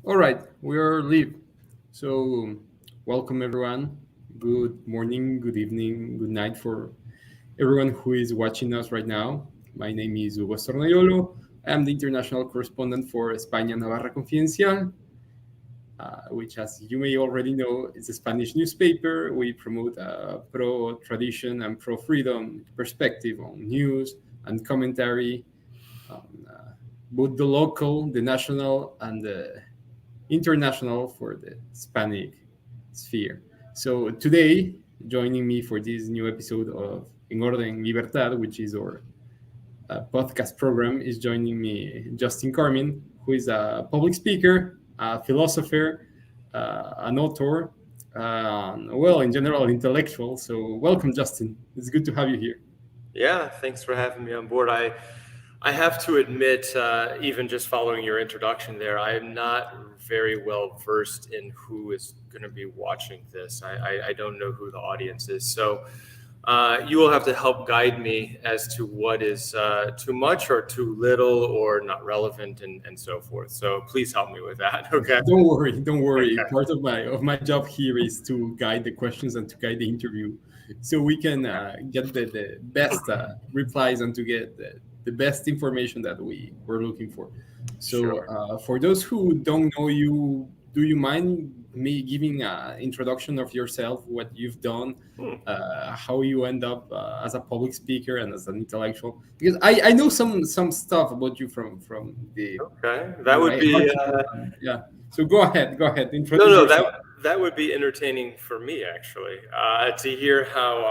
All right, we are live. So, welcome everyone. Good morning, good evening, good night for everyone who is watching us right now. My name is Ugo Stornaiolo. I am the international correspondent for España Navarra Confidencial, which, as you may already know, is a Spanish newspaper. We promote a pro tradition and pro freedom perspective on news and commentary on both the local, the national, and the international for the Hispanic sphere. So today, joining me for this new episode of En Orden, Libertad, which is our podcast program, is joining me Justin Carmien, who is a public speaker, a philosopher, an author, well, in general, an intellectual. So welcome, Justin. It's good to have you here. Yeah, thanks for having me on board. I have to admit, even just following your introduction there, I am not very well versed in who is going to be watching this. I don't know who the audience is. So you will have to help guide me as to what is too much or too little or not relevant and so forth. So please help me with that. Okay. Don't worry, don't worry. Okay. Part of my job here is to guide the questions and to guide the interview, so we can get the best replies and to get the best information that we were looking for. So, Sure. for those who don't know you, do you mind me giving an introduction of yourself, what you've done, Hmm. how you end up as a public speaker and as an intellectual? Because I know some stuff about you from the Okay. That when would I be. heard, yeah. So go ahead, No, introduce no, yourself. that would be entertaining for me actually, to hear how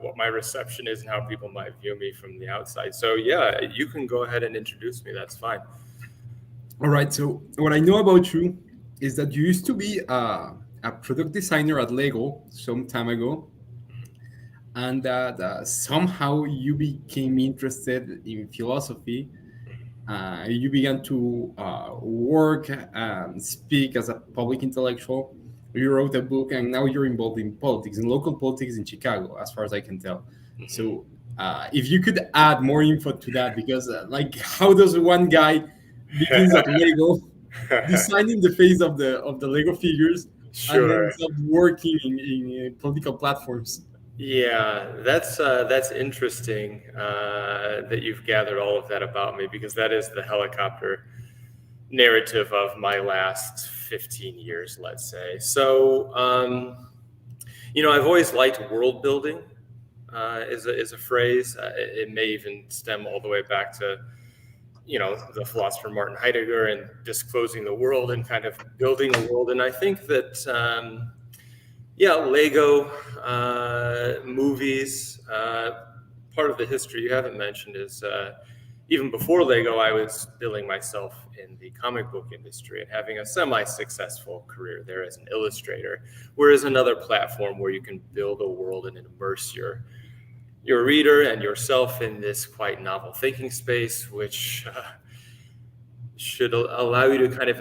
what my reception is and how people might view me from the outside. So yeah, you can go ahead and introduce me. That's fine. All right. So what I know about you is that you used to be a product designer at Lego some time ago, and that somehow you became interested in philosophy. You began to work and speak as a public intellectual. You wrote a book, and now you're involved in politics, in local politics in Chicago, as far as I can tell. Mhm. So, if you could add more info to that, because like, how does one guy begins at Lego, designing the face of the Lego figures, and Sure. ends up working in political platforms? Yeah, that's interesting that you've gathered all of that about me because that is the helicopter narrative of my last 15 years, let's say. So, I've always liked world building is a phrase. It may even stem all the way back to, the philosopher Martin Heiddeger and disclosing the world and kind of building a world. And I think that, Lego movies, part of the history you haven't mentioned is even before Lego, I was billing myself in the comic book industry and having a semi-successful career there as an illustrator. Whereas another platform where you can build a world and immerse your reader and yourself in this quite novel thinking space, which should allow you to kind of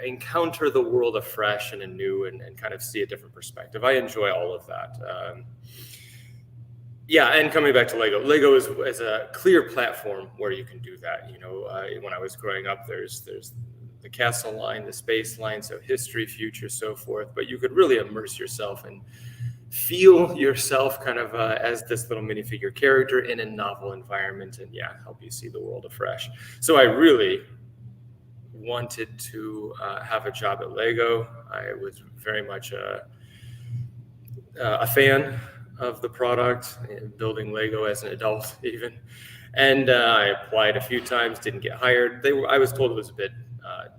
encounter the world afresh and anew and kind of see a different perspective. I enjoy all of that. And coming back to Lego is a clear platform where you can do that. When I was growing up, there's the castle line, the space line, so history, future, so forth. But you could really immerse yourself and feel yourself kind of as this little minifigure character in a novel environment, and help you see the world afresh. So I really wanted to have a job at Lego. I was very much a fan of the product, building Lego as an adult even. And I applied a few times, didn't get hired. I was told it was a bit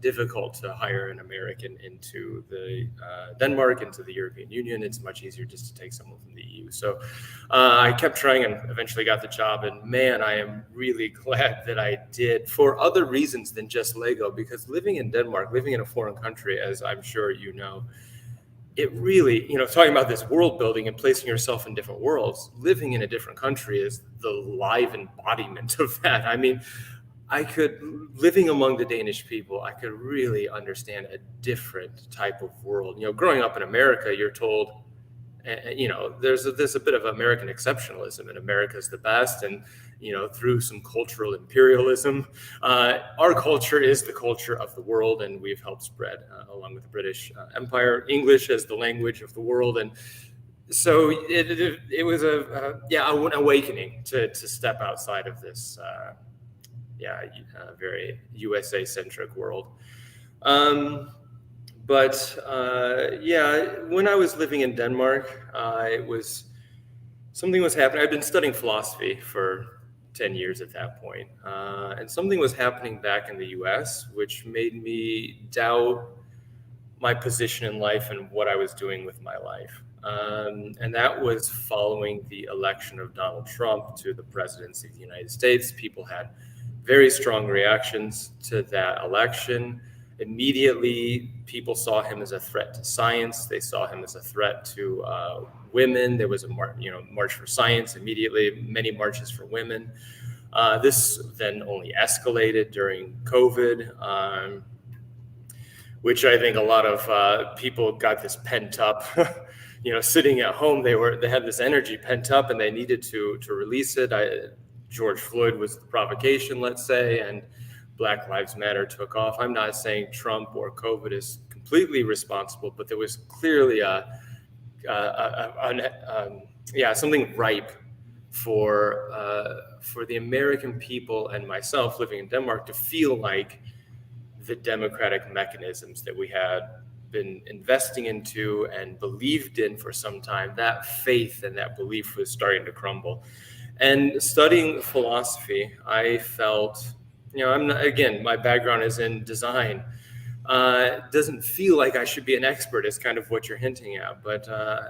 difficult to hire an American into the Denmark, into the European Union. It's much easier just to take someone from the EU. So I kept trying and eventually got the job. And man, I am really glad that I did, for other reasons than just Lego, because living in Denmark, living in a foreign country, as I'm sure you know, it really, talking about this world building and placing yourself in different worlds, living in a different country is the live embodiment of that. I mean, living among the Danish people, I could really understand a different type of world. Growing up in America, you're told, there's a bit of American exceptionalism, and America's the best. And, through some cultural imperialism. Our culture is the culture of the world, and we've helped spread, along with the British Empire, English as the language of the world. And so it was an awakening to step outside of this, very USA-centric world. But when I was living in Denmark, something was happening. I'd been studying philosophy for 10 years at that point. And something was happening back in the US, which made me doubt my position in life and what I was doing with my life. And that was following the election of Donald Trump to the presidency of the United States. People had very strong reactions to that election. Immediately, people saw him as a threat to science. They saw him as a threat to women. There was a march for science. Immediately, many marches for women. This then only escalated during COVID, which I think a lot of people got this pent up. Sitting at home, they had this energy pent up, and they needed to release it. George Floyd was the provocation, let's say, and Black Lives Matter took off. I'm not saying Trump or COVID is completely responsible, but there was clearly something ripe for the American people and myself living in Denmark to feel like the democratic mechanisms that we had been investing into and believed in for some time, that faith and that belief was starting to crumble. And studying philosophy, I felt, my background is in design. It doesn't feel like I should be an expert, is kind of what you're hinting at. But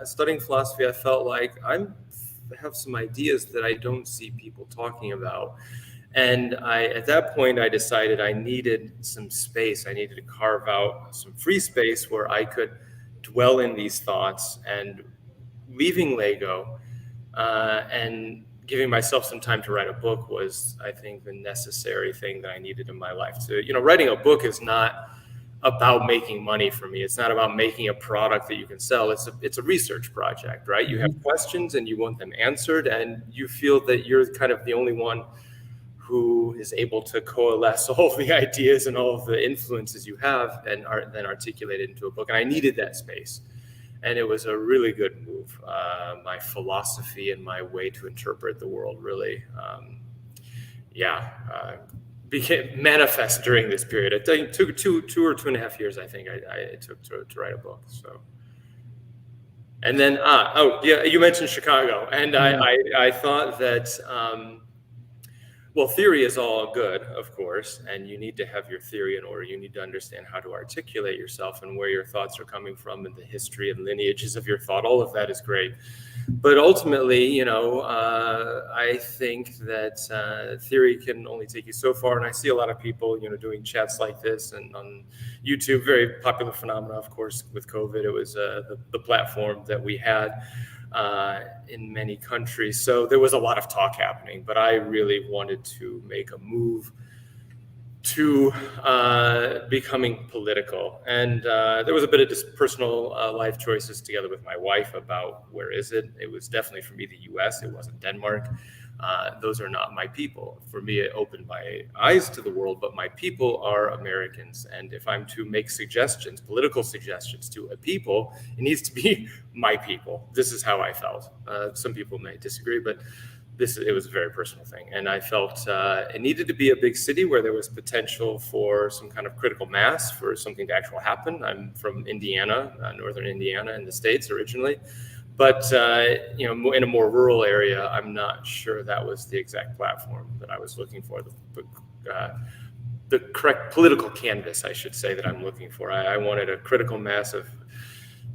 studying philosophy, I felt like I have some ideas that I don't see people talking about. And at that point, I decided I needed some space. I needed to carve out some free space where I could dwell in these thoughts. And leaving Lego and giving myself some time to write a book was, I think, the necessary thing that I needed in my life. So, writing a book is not about making money for me. It's not about making a product that you can sell. It's a research project, right? You have questions and you want them answered, and you feel that you're kind of the only one who is able to coalesce all the ideas and all of the influences you have and then articulate it into a book. And I needed that space. And it was a really good move. My philosophy and my way to interpret the world really, became manifest during this period. It took two or 2.5 years, I think, it took to write a book. So, and then, you mentioned Chicago, and I thought that. Well, theory is all good, of course, and you need to have your theory in order. You need to understand how to articulate yourself and where your thoughts are coming from and the history and lineages of your thought. All of that is great. But ultimately, I think that theory can only take you so far. And I see a lot of people, doing chats like this and on YouTube, very popular phenomena, of course, with COVID. It was the platform that we had. In many countries. So there was a lot of talk happening, but I really wanted to make a move to becoming political. And there was a bit of just personal life choices together with my wife about where is it. It was definitely for me the US, it wasn't Denmark. Those are not my people. For me, it opened my eyes to the world, but my people are Americans. And if I'm to make suggestions, political suggestions to a people, it needs to be my people. This is how I felt. Some people may disagree, but it was a very personal thing. And I felt it needed to be a big city where there was potential for some kind of critical mass for something to actually happen. I'm from Indiana, northern Indiana in the States originally. But, in a more rural area, I'm not sure that was the exact platform that I was looking for, the correct political canvas, I should say, that I'm looking for. I wanted a critical mass of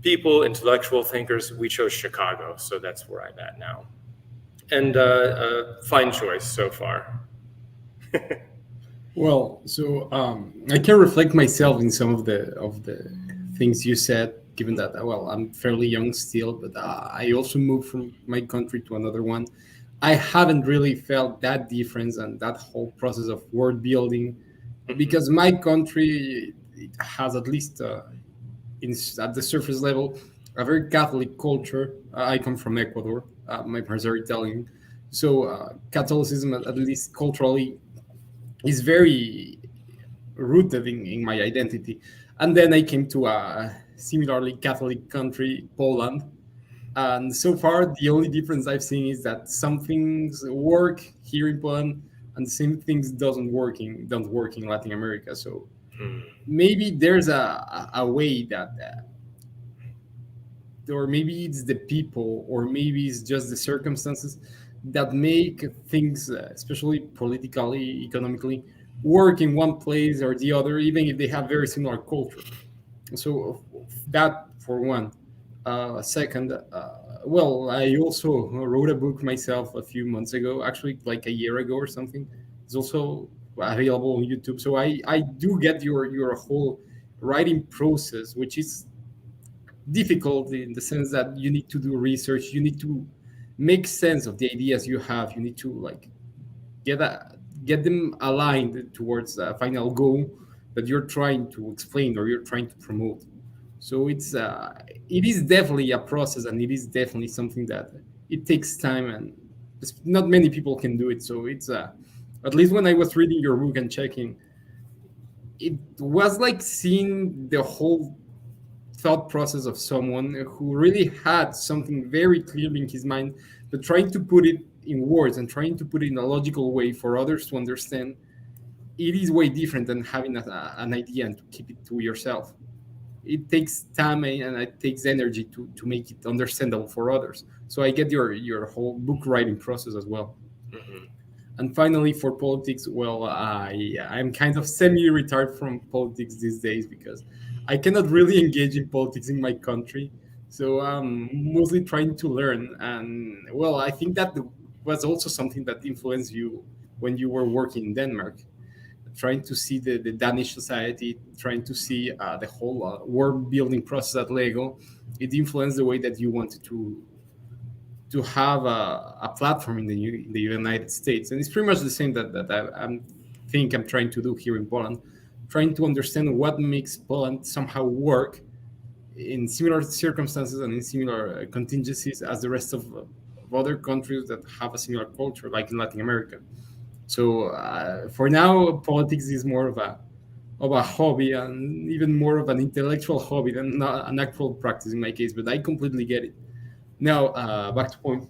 people, intellectual thinkers. We chose Chicago, so that's where I'm at now. And fine choice so far. Well, so I can reflect myself in some of the things you said, given that, I'm fairly young still, but I also moved from my country to another one. I haven't really felt that difference and that whole process of word building, because my country it has, at least at the surface level, a very Catholic culture. I come from Ecuador. My parents are Italian. So Catholicism, at least culturally, is very rooted in my identity. And then I came to a similarly Catholic country, Poland. And so far, the only difference I've seen is that some things work here in Poland, and the same things don't work in Latin America. So maybe there's a way that, or maybe it's the people, or maybe it's just the circumstances that make things, especially politically, economically, work in one place or the other, even if they have very similar culture. So that for one. Second, well, I also wrote a book myself a few months ago, actually like a year ago or something. It's also available on YouTube. So I do get your whole writing process, which is difficult in the sense that you need to do research, you need to make sense of the ideas you have, you need to like get get them aligned towards a final goal that you're trying to explain or you're trying to promote. So it is definitely a process, and it is definitely something that it takes time, and not many people can do it. So it's at least when I was reading your book and checking, it was like seeing the whole thought process of someone who really had something very clearly in his mind, but trying to put it in words and trying to put it in a logical way for others to understand. It is way different than having an idea and to keep it to yourself. It takes time and it takes energy to make it understandable for others. So I get your whole book writing process as well. Mm-hmm. And finally, for politics, well, I'm kind of semi-retired from politics these days because I cannot really engage in politics in my country. So I'm mostly trying to learn. And well, I think that was also something that influenced you when you were working in Denmark, trying to see the Danish society, trying to see the whole world building process at Lego. It influenced the way that you wanted to have a platform in the United States. And it's pretty much the same that I'm trying to do here in Poland, trying to understand what makes Poland somehow work in similar circumstances and in similar contingencies as the rest of other countries that have a similar culture, like in Latin America. So for now, politics is more of a hobby, and even more of an intellectual hobby than not an actual practice in my case. But I completely get it. Now back to point.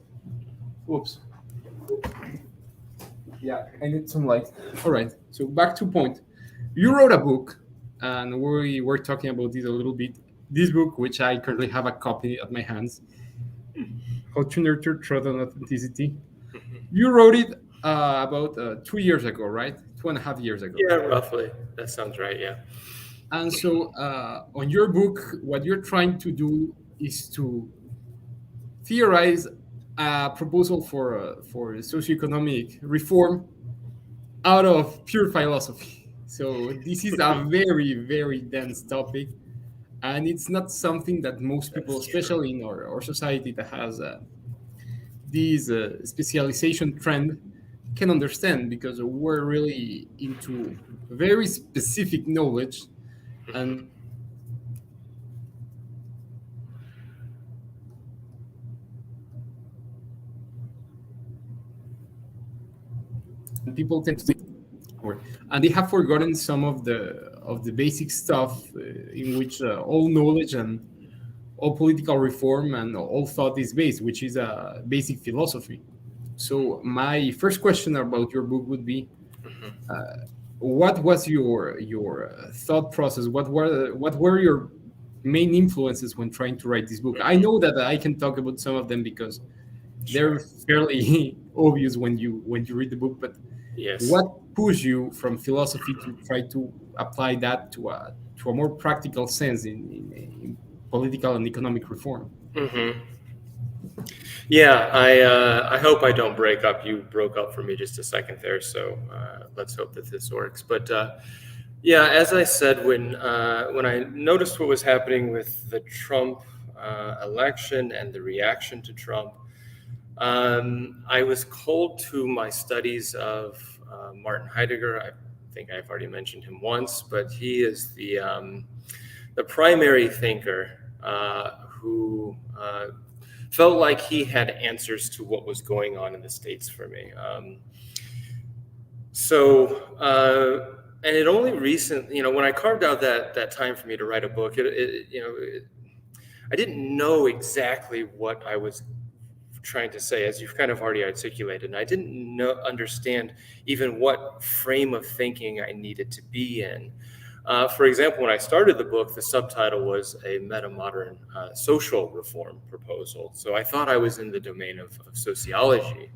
Oops. Yeah, I need some light. All right. So back to point. You wrote a book, and we were talking about this a little bit. This book, which I currently have a copy at my hands, How to Nurture Truth and Authenticity. You wrote it about 2 years ago, right? 2.5 years ago. Yeah, roughly. That sounds right. Yeah. And so on your book, what you're trying to do is to theorize a proposal for socioeconomic reform out of pure philosophy. So this is a very, very dense topic, and it's not something that most people, That's true. especially in our society that has this specialization trend, can understand, because we're really into very specific knowledge. And people tend to and they have forgotten some of the basic stuff in which all knowledge and all political reform and all thought is based, which is a basic philosophy. So my first question about your book would be, what was your thought process? What were your main influences when trying to write this book? I know that I can talk about some of them because they're fairly obvious when you read the book, but Yes. what pushed you from philosophy to try to apply that to a more practical sense in political and economic reform? Mm-hmm. Yeah, I hope I don't break up. You broke up for me just a second there, so let's hope that this works. But yeah, as I said, when I noticed what was happening with the Trump election and the reaction to Trump, I was called to my studies of Martin Heiddeger. I think I've already mentioned him once, but he is the primary thinker who felt like he had answers to what was going on in the States for me. And it only recently, when I carved out that time for me to write a book, I didn't know exactly what I was trying to say, as you've kind of already articulated, and I didn't understand even what frame of thinking I needed to be in. For example, when I started the book, the subtitle was a metamodern social reform proposal. So I thought I was in the domain of sociology,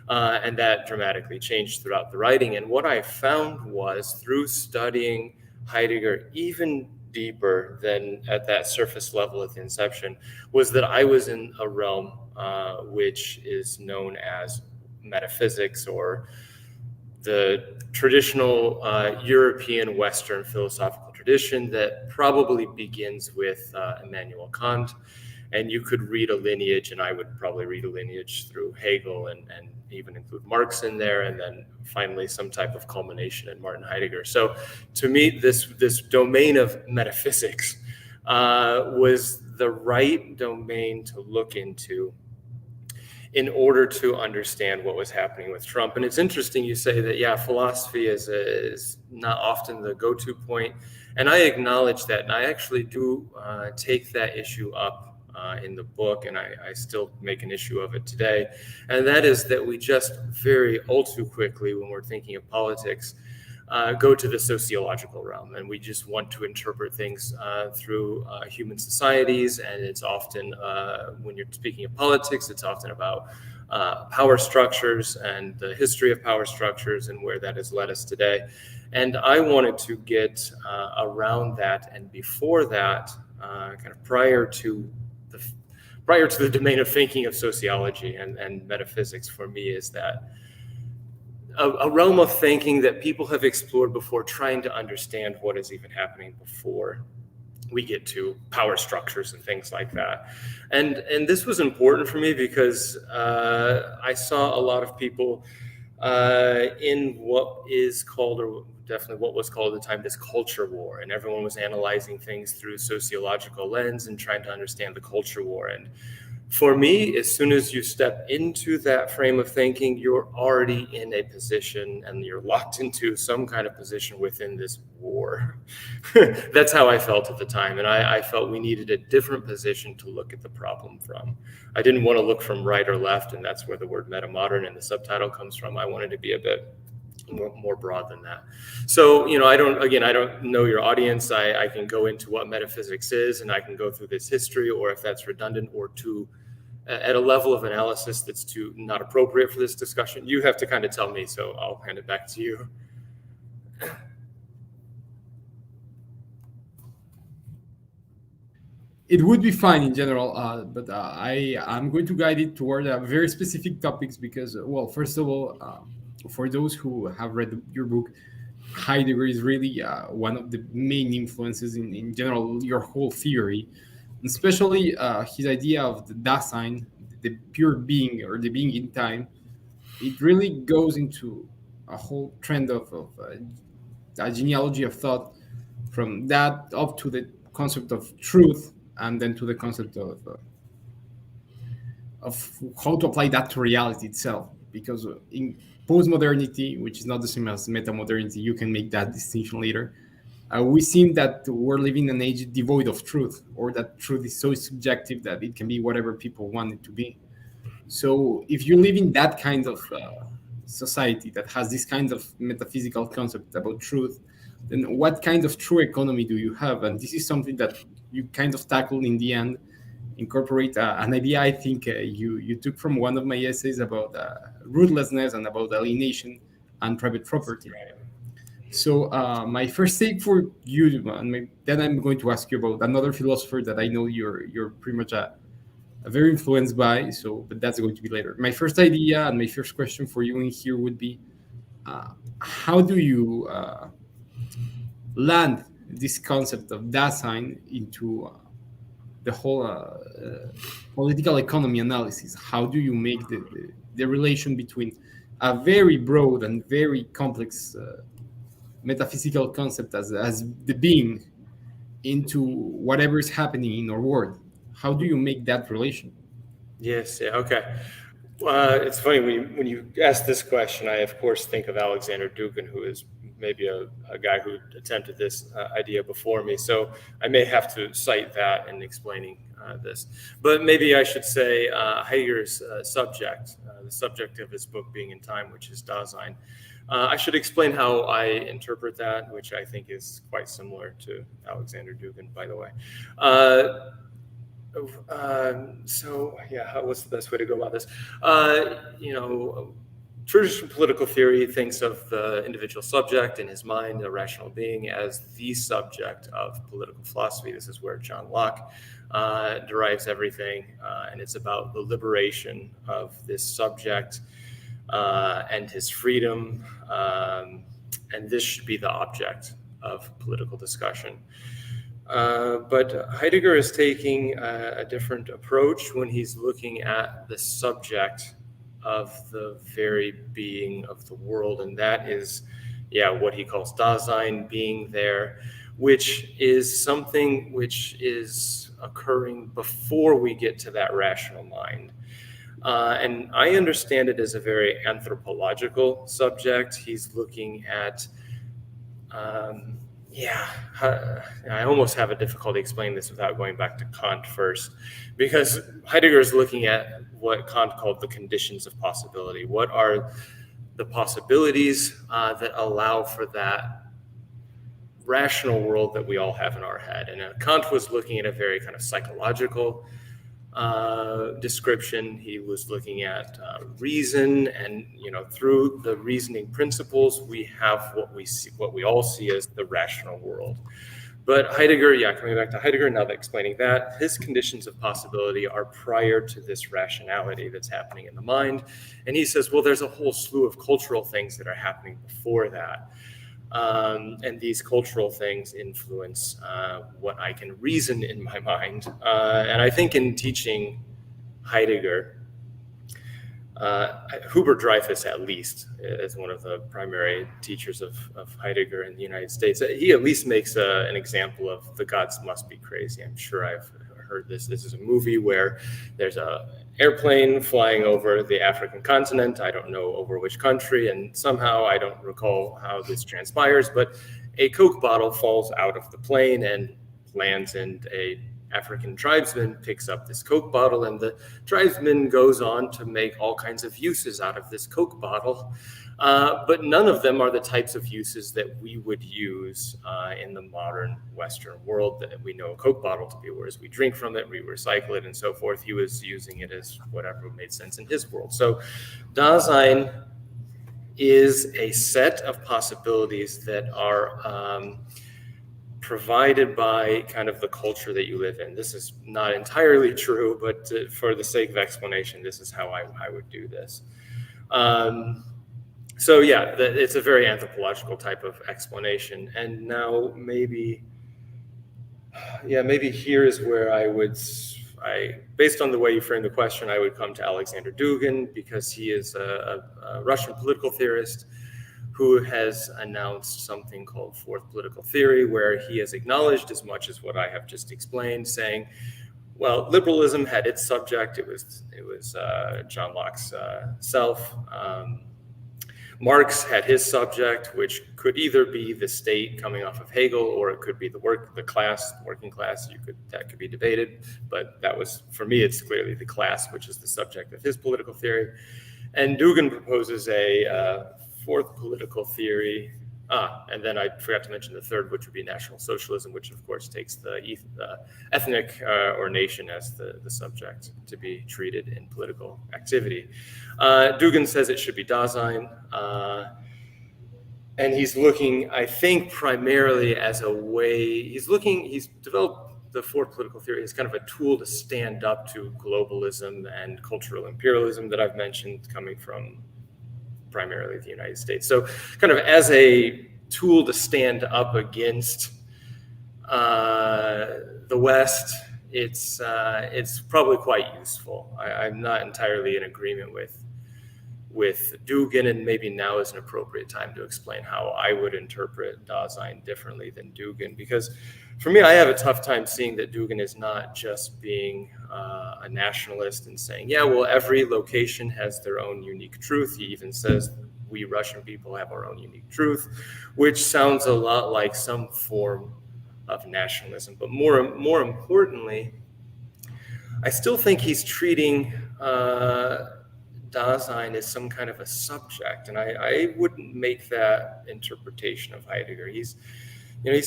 and that dramatically changed throughout the writing. And what I found was, through studying Heiddeger even deeper than at that surface level at the inception, was that I was in a realm which is known as metaphysics, or the traditional European Western philosophical tradition that probably begins with Immanuel Kant. And you could read a lineage, and I would probably read a lineage through Hegel and even include Marx in there, and then finally some type of culmination in Martin Heiddeger. So to me, this domain of metaphysics was the right domain to look into in order to understand what was happening with Trump. And it's interesting you say that, philosophy is not often the go-to point. And I acknowledge that. And I actually do take that issue up in the book, and I still make an issue of it today. And that is that we just all too quickly, when we're thinking of politics, go to the sociological realm, and we just want to interpret things through human societies. And it's often, when you're speaking of politics, it's often about power structures and the history of power structures and where that has led us today. And I wanted to get around that, and before that, kind of prior to the domain of thinking of sociology and metaphysics, for me, is that a realm of thinking that people have explored before, trying to understand what is even happening before we get to power structures and things like that. And this was important for me because I saw a lot of people in what is called, or definitely what was called at the time, this culture war. And everyone was analyzing things through sociological lens and trying to understand the culture war. And for me, as soon as you step into that frame of thinking, you're already in a position, and you're locked into some kind of position within this war. That's how I felt at the time. And I felt we needed a different position to look at the problem from. I didn't want to look from right or left, and that's where the word metamodern in the subtitle comes from. I wanted to be a bit more broad than that. So, I don't know your audience. I can go into what metaphysics is, and I can go through this history, or if that's redundant or too at a level of analysis that's too not appropriate for this discussion, you have to kind of tell me. So I'll hand it back to you. It would be fine in general, but I'm going to guide it toward very specific topics because, first of all, for those who have read your book, Heiddeger is really one of the main influences in general, your whole theory, especially his idea of the Dasein, the pure being, or the being in time. It really goes into a whole trend of a genealogy of thought, from that up to the concept of truth, and then to the concept of how to apply that to reality itself. Because in postmodernity, which is not the same as metamodernity, you can make that distinction later, we seem that we're living in an age devoid of truth, or that truth is so subjective that it can be whatever people want it to be. So if you live in that kind of society that has this kind of metaphysical concept about truth, then what kind of true economy do you have? And this is something that you kind of tackled in the end, incorporate an idea I think you took from one of my essays about ruthlessness and about alienation and private property. So my first take for you, then I'm going to ask you about another philosopher that I know you're pretty much very influenced by. But that's going to be later. My first idea and my first question for you in here would be, how do you land this concept of Dasein into the whole political economy analysis? How do you make the relation between a very broad and very complex metaphysical concept as the being into whatever is happening in our world? How do you make that relation? Yes. Yeah. Okay. It's funny when you ask this question, I of course think of Alexander Dugin, who is maybe a guy who attempted this idea before me. So I may have to cite that in explaining this. But maybe I should say Heidegger's subject, the subject of his book being in time, which is Dasein. I should explain how I interpret that, which I think is quite similar to Alexander Dugin, by the way. What's the best way to go about this? Traditional political theory thinks of the individual subject in his mind, a rational being, as the subject of political philosophy. This is where John Locke derives everything, and it's about the liberation of this subject and his freedom, and this should be the object of political discussion. But Heiddeger is taking a different approach when he's looking at the subject of the very being of the world, and that is, what he calls Dasein, being there, which is something which is occurring before we get to that rational mind. And I understand it as a very anthropological subject. He's looking at I almost have a difficulty explaining this without going back to Kant first, because Heiddeger is looking at what Kant called the conditions of possibility. What are the possibilities that allow for that rational world that we all have in our head? And Kant was looking at a very kind of psychological description. He was looking at reason, and through the reasoning principles, we have what we all see as the rational world. But Heiddeger, coming back to Heiddeger, now that explaining that, his conditions of possibility are prior to this rationality that's happening in the mind. And he says, well, there's a whole slew of cultural things that are happening before that. And these cultural things influence what I can reason in my mind. And I think in teaching Heiddeger, Hubert Dreyfus, at least, is one of the primary teachers of Heiddeger in the United States. He at least makes an example of the gods must be crazy. I'm sure I've heard this. This is a movie where there's a airplane flying over the African continent. I don't know over which country, and somehow I don't recall how this transpires, but a Coke bottle falls out of the plane and lands in a African tribesman, picks up this Coke bottle, and the tribesman goes on to make all kinds of uses out of this Coke bottle. But none of them are the types of uses that we would use in the modern Western world that we know a Coke bottle to be, whereas we drink from it, we recycle it, and so forth. He was using it as whatever made sense in his world. So Dasein is a set of possibilities that are provided by kind of the culture that you live in. This is not entirely true, but for the sake of explanation, this is how I would do this. It's a very anthropological type of explanation. And now maybe here is where based on the way you frame the question, I would come to Alexander Dugin, because he is a Russian political theorist who has announced something called fourth political theory, where he has acknowledged as much as what I have just explained, saying, well, liberalism had its subject. It was John Locke's self. Marx had his subject, which could either be the state coming off of Hegel, or it could be the working class. That could be debated, but that was, for me, it's clearly the class, which is the subject of his political theory. And Dugin proposes a fourth political theory. And then I forgot to mention the third, which would be National Socialism, which of course takes the ethnic or nation as the subject to be treated in political activity. Dugin says it should be Dasein. And he's looking, I think, primarily as a way, he's developed the fourth political theory as kind of a tool to stand up to globalism and cultural imperialism that I've mentioned, coming from primarily the United States. So kind of as a tool to stand up against the West, it's probably quite useful. I'm not entirely in agreement with Dugin, and maybe now is an appropriate time to explain how I would interpret Dasein differently than Dugin. Because for me, I have a tough time seeing that Dugin is not just being a nationalist and saying, yeah, well, every location has their own unique truth. He even says we Russian people have our own unique truth, which sounds a lot like some form of nationalism. But more importantly, I still think he's treating Dasein as some kind of a subject, and I wouldn't make that interpretation of Heiddeger. He's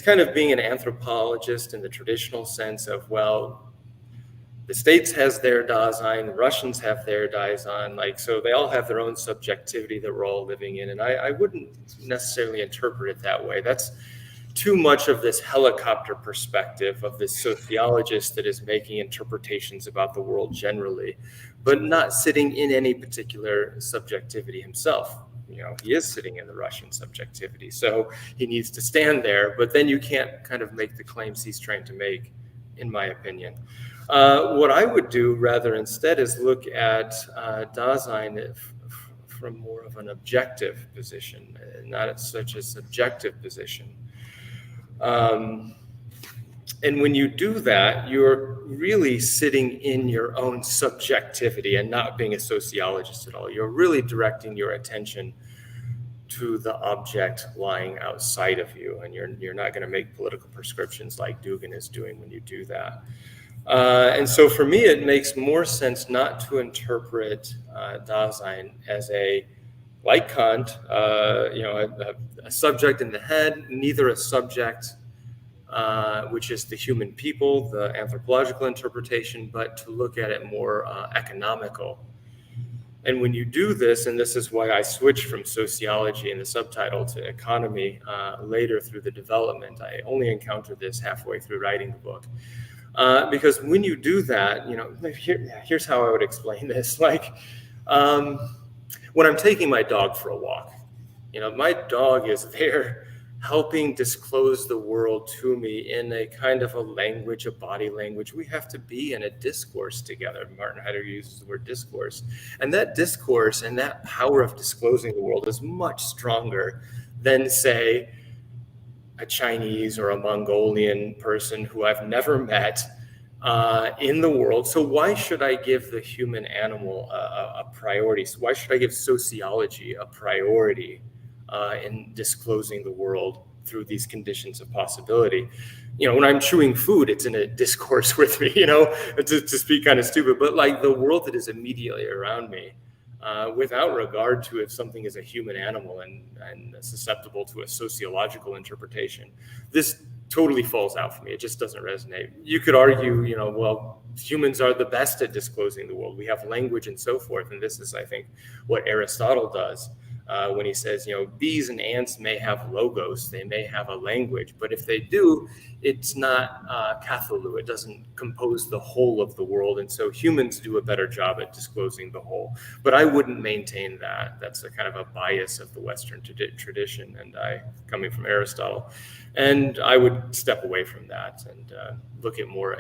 kind of being an anthropologist in the traditional sense of, well, the States has their Dasein, the Russians have their Dasein, so they all have their own subjectivity that we're all living in, and I wouldn't necessarily interpret it that way. That's too much of this helicopter perspective of this sociologist that is making interpretations about the world generally, but not sitting in any particular subjectivity himself. He is sitting in the Russian subjectivity, so he needs to stand there, but then you can't kind of make the claims he's trying to make, in my opinion. What I would do rather instead is look at Dasein from more of an objective position, not such a subjective position. And when you do that, you're really sitting in your own subjectivity and not being a sociologist at all. You're really directing your attention to the object lying outside of you, and you're not going to make political prescriptions like Dugin is doing when you do that. And so for me, it makes more sense not to interpret Dasein as like Kant, a subject in the head, neither a subject, which is the human people, the anthropological interpretation, but to look at it more economical. And when you do this, and this is why I switched from sociology in the subtitle to economy later through the development, I only encountered this halfway through writing the book. Because when you do that, here's how I would explain this. When I'm taking my dog for a walk, my dog is there helping disclose the world to me in a kind of a language, a body language. We have to be in a discourse together. Martin Heiddeger uses the word discourse. And that discourse and that power of disclosing the world is much stronger than, say, a Chinese or a Mongolian person who I've never met in the world. So why should I give the human animal a priority? So why should I give sociology a priority in disclosing the world through these conditions of possibility? When I'm chewing food, it's in a discourse with me, to speak kind of stupid, but the world that is immediately around me, without regard to if something is a human animal and susceptible to a sociological interpretation, this totally falls out for me. It just doesn't resonate. You could argue, well, humans are the best at disclosing the world. We have language and so forth. And this is, I think, what Aristotle does when he says, bees and ants may have logos, they may have a language, but if they do, it's not Cthulhu. It doesn't compose the whole of the world. And so humans do a better job at disclosing the whole. But I wouldn't maintain that. That's a kind of a bias of the Western tradition, and coming from Aristotle. And I would step away from that and look at more.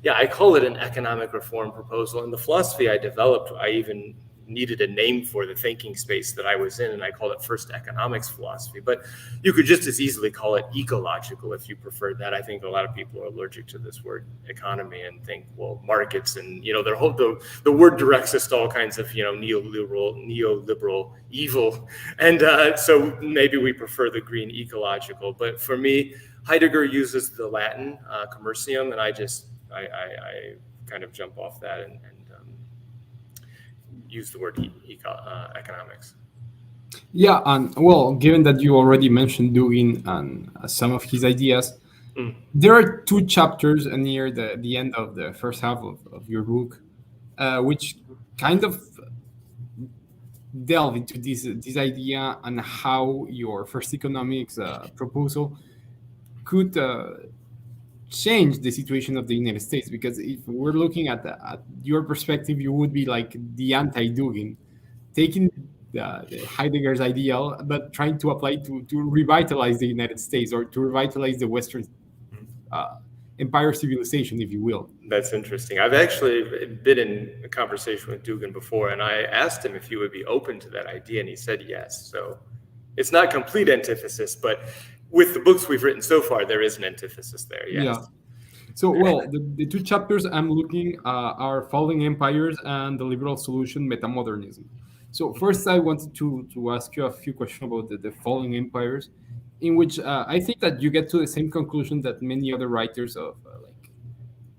I call it an economic reform proposal. And the philosophy I developed, I even needed a name for the thinking space that I was in, and I called it first economics philosophy. But you could just as easily call it ecological if you preferred that. I think a lot of people are allergic to this word economy and think, well, markets and their whole the word directs us to all kinds of neoliberal evil, and so maybe we prefer the green ecological. But for me, Heiddeger uses the Latin commercium, and I kind of jump off that and use the word economics. Yeah, and well, given that you already mentioned Dugin and some of his ideas, there are two chapters near the end of the first half of your book, which kind of delve into this idea and how your first economics proposal could change the situation of the United States. Because if we're looking at your perspective, you would be like the anti-Dugin, taking the Heidegger's ideal, but trying to apply to revitalize the United States or to revitalize the Western empire civilization, if you will. That's interesting. I've actually been in a conversation with Dugan before, and I asked him if he would be open to that idea, and he said yes. So it's not complete antithesis, but with the books we've written so far, there is an antithesis there, yes. Yeah. So, well, the two chapters I'm looking are Falling Empires and the Liberal Solution, Metamodernism. So first, I wanted to ask you a few questions about the Falling Empires, in which I think that you get to the same conclusion that many other writers of like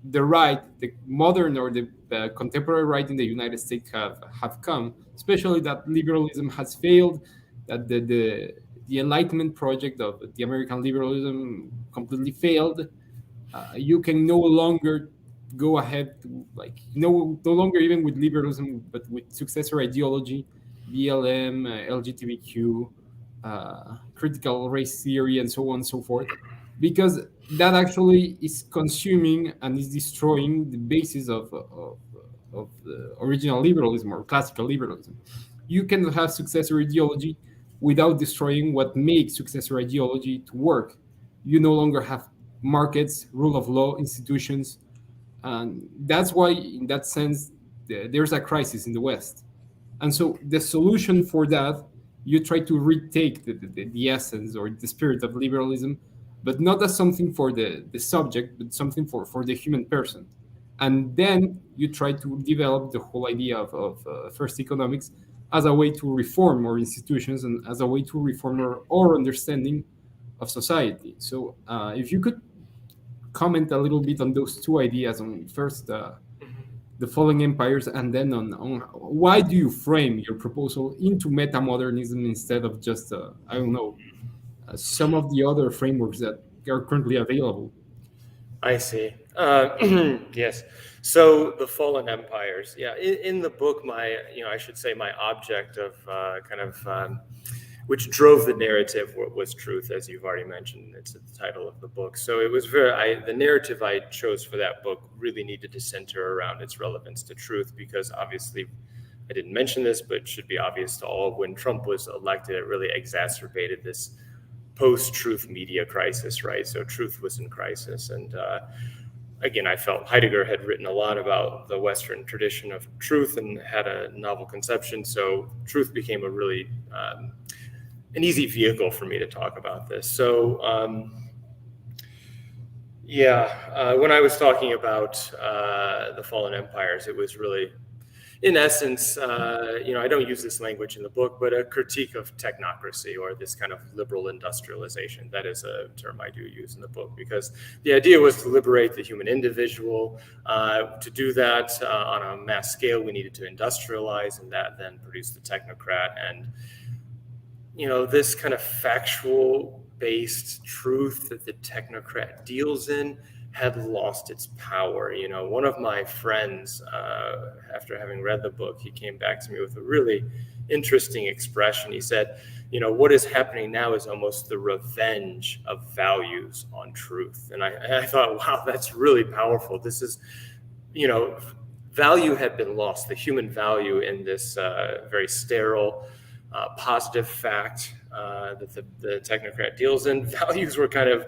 the right, the modern or the contemporary right in the United States have come, especially that liberalism has failed, that the Enlightenment project of the American liberalism completely failed. You can no longer go ahead to like no longer even with liberalism, but with successor ideology, BLM, LGBTQ, critical race theory, and so on and so forth, because that actually is consuming and is destroying the basis of the original liberalism or classical liberalism. You cannot have successor ideology without destroying what makes successor ideology to work. You no longer have markets, rule of law, institutions, and that's why, in that sense, there's a crisis in the West. And so the solution for that, you try to retake the essence or the spirit of liberalism, but not as something for the subject, but something for the human person. And then you try to develop the whole idea of first economics as a way to reform our institutions and as a way to reform our understanding of society. So if you could comment a little bit on those two ideas, on first the falling empires, and then on why do you frame your proposal into metamodernism instead of just I don't know, some of the other frameworks that are currently available. I see. Yes. So the fallen empires. Yeah. In the book, I should say my object of which drove the narrative was truth, as you've already mentioned. It's the title of the book. So it was the narrative I chose for that book really needed to center around its relevance to truth, because obviously I didn't mention this, but it should be obvious to all. When Trump was elected, it really exacerbated this post-truth media crisis, right? So truth was in crisis. And again, I felt Heiddeger had written a lot about the Western tradition of truth and had a novel conception. So truth became a really an easy vehicle for me to talk about this. So when I was talking about the fallen empires, it was really, in essence, I don't use this language in the book, but a critique of technocracy, or this kind of liberal industrialization. That is a term I do use in the book, because the idea was to liberate the human individual. To do that on a mass scale, we needed to industrialize, and that then produced the technocrat. And, this kind of factual-based truth that the technocrat deals in had lost its power. One of my friends, after having read the book, he came back to me with a really interesting expression. He said, what is happening now is almost the revenge of values on truth. And I thought, wow, that's really powerful. This is, value had been lost, the human value in this very sterile, positive fact that the technocrat deals in. Values were kind of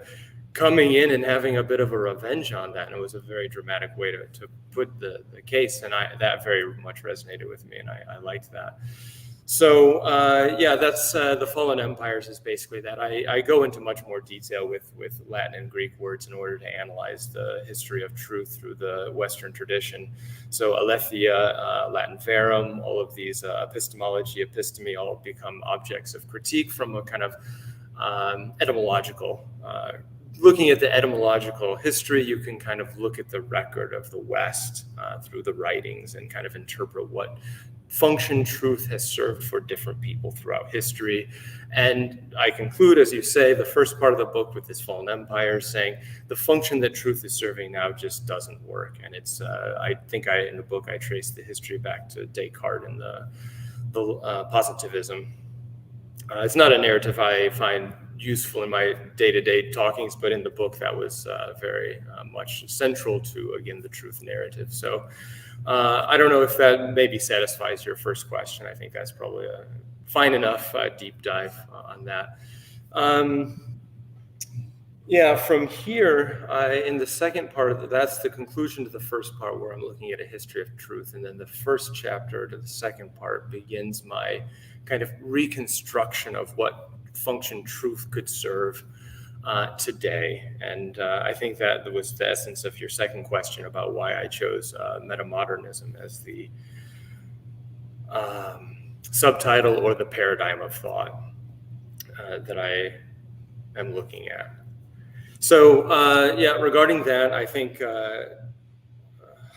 coming in and having a bit of a revenge on that. And it was a very dramatic way to put the case. And that very much resonated with me, and I liked that. So that's the fallen empires is basically that. I go into much more detail with Latin and Greek words in order to analyze the history of truth through the Western tradition. So aletheia, Latin verum, all of these epistemology, episteme, all become objects of critique from a kind of etymological looking at the etymological history. You can kind of look at the record of the West through the writings and kind of interpret what function truth has served for different people throughout history. And I conclude, as you say, the first part of the book with this fallen empire, saying the function that truth is serving now just doesn't work. And it's, I think in the book, I trace the history back to Descartes and the positivism. It's not a narrative I find useful in my day-to-day talkings, but in the book that was very much central to, again, the truth narrative. So I don't know if that maybe satisfies your first question. I think that's probably a fine enough deep dive on that. Yeah, from here, in the second part, that's the conclusion to the first part where I'm looking at a history of truth. And then the first chapter to the second part begins my kind of reconstruction of what function truth could serve today. And I think that was the essence of your second question about why I chose metamodernism as the subtitle or the paradigm of thought that I am looking at. So, regarding that, I think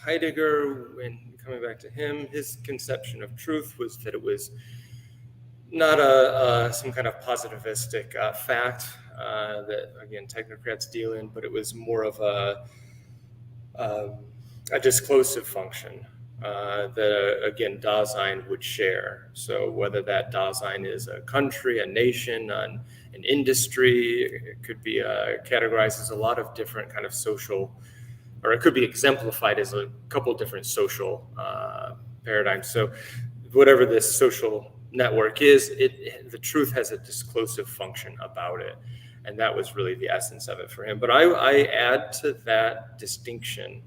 Heiddeger, when coming back to him, his conception of truth was that it was not some kind of positivistic fact that, again, technocrats deal in, but it was more of a disclosive function that, again, Dasein would share. So whether that Dasein is a country, a nation, an industry, it could be categorized as a lot of different kind of social, or it could be exemplified as a couple different social paradigms. So whatever this social network is, the truth has a disclosive function about it. And that was really the essence of it for him. But I add to that distinction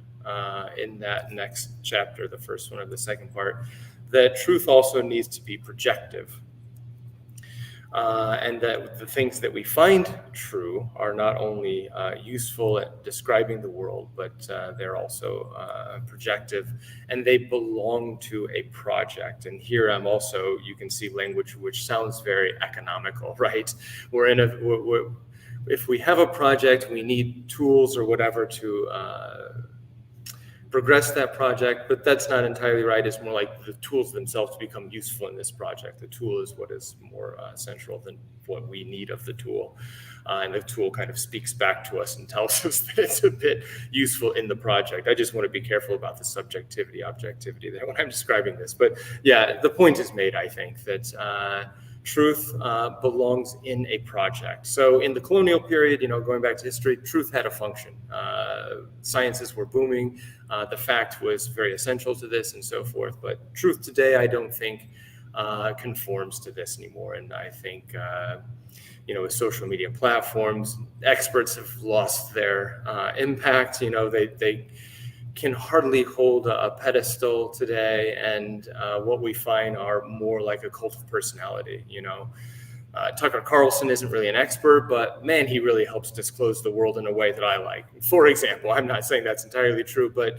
in that next chapter, the first one of the second part, that truth also needs to be projective. And that the things that we find true are not only useful at describing the world, but they're also projective, and they belong to a project. And here I'm also, you can see language which sounds very economical, right? If we have a project, we need tools or whatever to progress that project, but that's not entirely right. It's more like the tools themselves become useful in this project. The tool is what is more central than what we need of the tool. And the tool kind of speaks back to us and tells us that it's a bit useful in the project. I just want to be careful about the subjectivity, objectivity there when I'm describing this. But yeah, the point is made, I think, that truth belongs in a project. So in the colonial period, going back to history, truth had a function. Sciences were booming. The fact was very essential to this and so forth. But truth today, I don't think conforms to this anymore. And I think, with social media platforms, experts have lost their impact. They can hardly hold a pedestal today, and what we find are more like a cult of personality. Tucker Carlson isn't really an expert, but man, he really helps disclose the world in a way that I like. For example, I'm not saying that's entirely true, but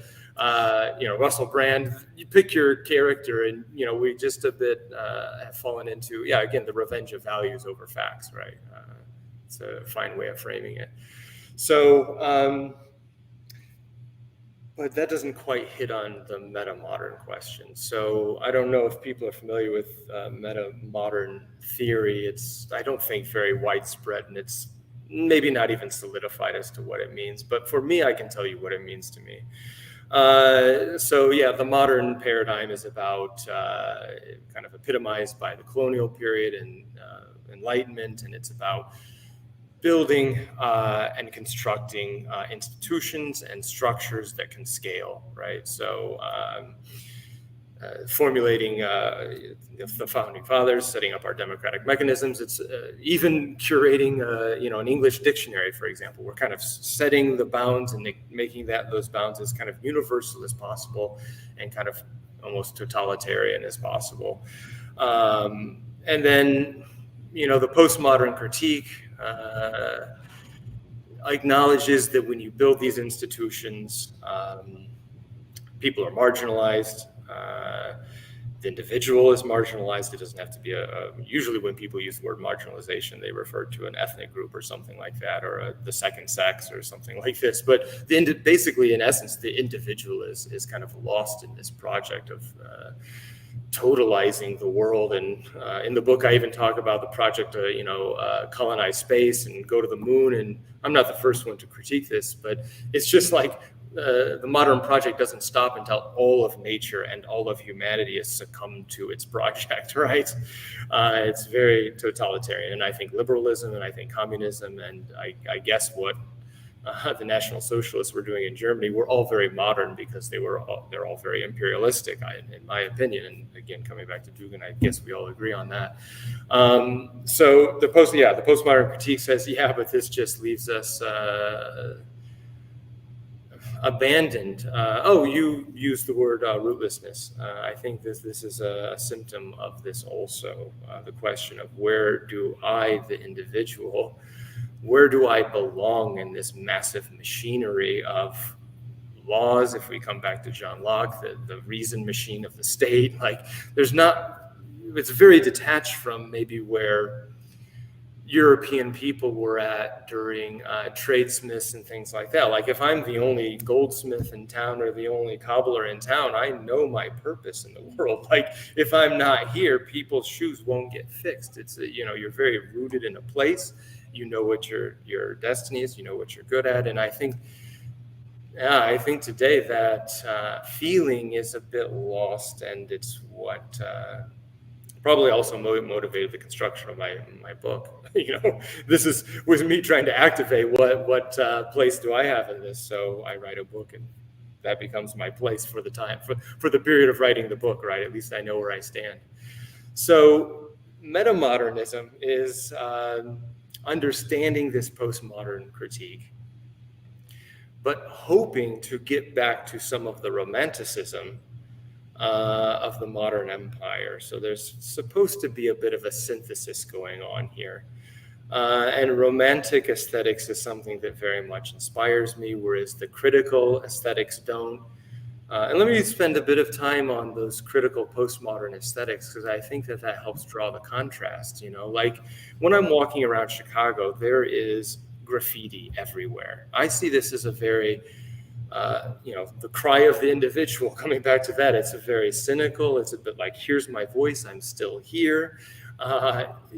Russell Brand, you pick your character, and we just a bit have fallen into again, the revenge of values over facts, right? It's a fine way of framing it. So. But that doesn't quite hit on the metamodern question. So I don't know if people are familiar with metamodern theory. It's, I don't think, very widespread, and it's maybe not even solidified as to what it means. But for me, I can tell you what it means to me. The modern paradigm is about kind of epitomized by the colonial period and Enlightenment, and it's about building and constructing institutions and structures that can scale, right? So formulating the founding fathers, setting up our democratic mechanisms. It's even curating, an English dictionary, for example. We're kind of setting the bounds and making those bounds as kind of universal as possible and kind of almost totalitarian as possible. And then, the postmodern critique acknowledges that when you build these institutions, people are marginalized. The individual is marginalized. It doesn't have to be usually when people use the word marginalization, they refer to an ethnic group or something like that, or the second sex or something like this. But basically, in essence, the individual is kind of lost in this project of totalizing the world. And in the book, I even talk about the project to, colonize space and go to the moon. And I'm not the first one to critique this, but it's just like the modern project doesn't stop until all of nature and all of humanity has succumbed to its project, right? It's very totalitarian. And I think liberalism and I think communism and I guess what the National Socialists were doing in Germany were all very modern because they're all very imperialistic, in my opinion. And again, coming back to Dugan, I guess we all agree on that. So the postmodern critique says, but this just leaves us abandoned. You used the word rootlessness. I think this is a symptom of this also. The question of where do I, the individual, where do I belong in this massive machinery of laws? If we come back to John Locke, the reason machine of the state, like it's very detached from maybe where European people were at during tradesmiths and things like that. Like if I'm the only goldsmith in town or the only cobbler in town, I know my purpose in the world. Like if I'm not here, people's shoes won't get fixed. It's you're very rooted in a place. You know what your destiny is. You know what you're good at. And I think today that feeling is a bit lost, and it's what probably also motivated the construction of my book. This was me trying to activate what place do I have in this. So I write a book, and that becomes my place for the time, for the period of writing the book, right? At least I know where I stand. So metamodernism is understanding this postmodern critique, but hoping to get back to some of the romanticism of the modern empire. So there's supposed to be a bit of a synthesis going on here. And romantic aesthetics is something that very much inspires me, whereas the critical aesthetics don't. And let me spend a bit of time on those critical postmodern aesthetics, because I think that helps draw the contrast. Like when I'm walking around Chicago, there is graffiti everywhere. I see this as a very the cry of the individual. Coming back to that, it's a very cynical, it's a bit like, here's my voice, I'm still here.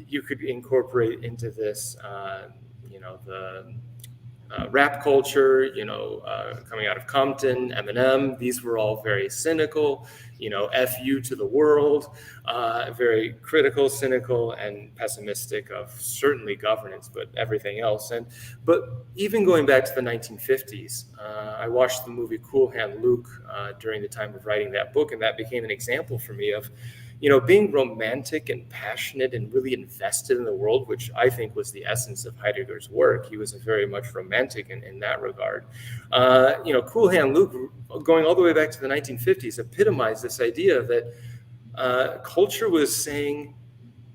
You could incorporate into this, the rap culture, coming out of Compton, Eminem. These were all very cynical, F you to the world, very critical, cynical, and pessimistic of certainly governance, but everything else. But even going back to the 1950s, I watched the movie Cool Hand Luke during the time of writing that book, and that became an example for me of being romantic and passionate and really invested in the world, which I think was the essence of Heidegger's work. He was a very much romantic in that regard. Cool Hand Luke, going all the way back to the 1950s, epitomized this idea that culture was saying,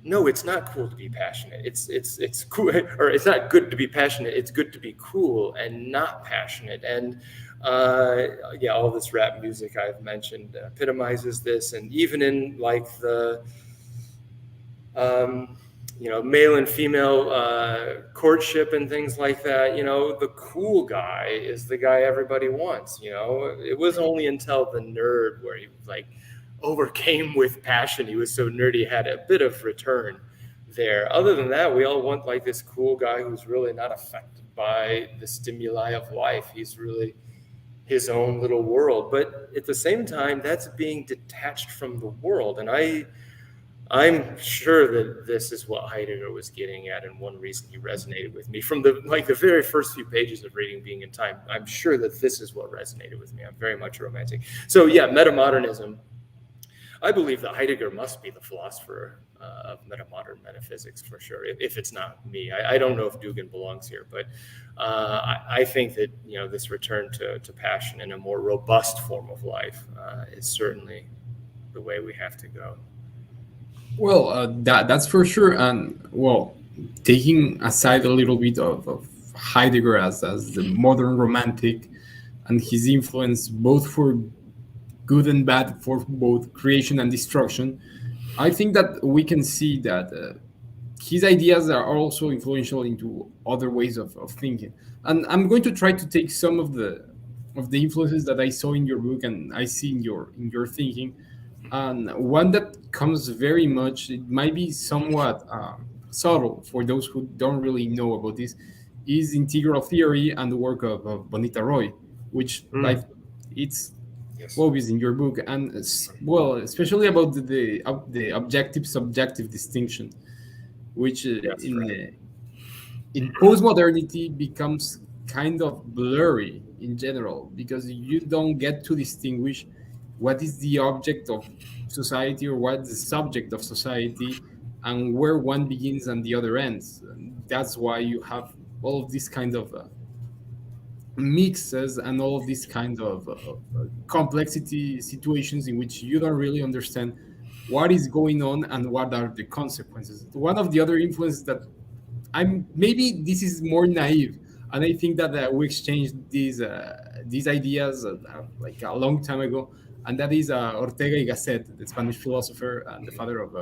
no, it's not cool to be passionate. It's cool, or it's not good to be passionate. It's good to be cool and not passionate. And all this rap music I've mentioned epitomizes this. And even in like the male and female courtship and things like that, the cool guy is the guy everybody wants. It was only until the nerd, where he like overcame with passion, he was so nerdy, had a bit of return there. Other than that, we all want like this cool guy who's really not affected by the stimuli of life. He's really his own little world. But at the same time, that's being detached from the world. And I'm sure that this is what Heidegger was getting at, and one reason he resonated with me from the very first few pages of reading Being in Time. I'm sure that this is what resonated with me. I'm very much romantic. So metamodernism. I believe that Heidegger must be the philosopher of metamodern metaphysics for sure, if it's not me. I don't know if Dugan belongs here, but I think that this return to passion in a more robust form of life is certainly the way we have to go. Well, that's for sure. And taking aside a little bit of Heidegger as the modern romantic and his influence both for good and bad, for both creation and destruction, I think that we can see that his ideas are also influential into other ways of thinking. And I'm going to try to take some of the influences that I saw in your book and I see in your thinking. And one that comes very much, it might be somewhat subtle for those who don't really know about this, is integral theory and the work of Bonita Roy, which it's obvious in your book, and especially about the objective subjective distinction, which in postmodernity becomes kind of blurry in general, because you don't get to distinguish what is the object of society or what is the subject of society, and where one begins and the other ends. And that's why you have all of these kind of mixes and all of these kind of complexity situations in which you don't really understand what is going on and what are the consequences. One of the other influences that I'm, maybe this is more naive, and I think that we exchanged these ideas like a long time ago, and that is Ortega y Gasset, the Spanish philosopher and the father of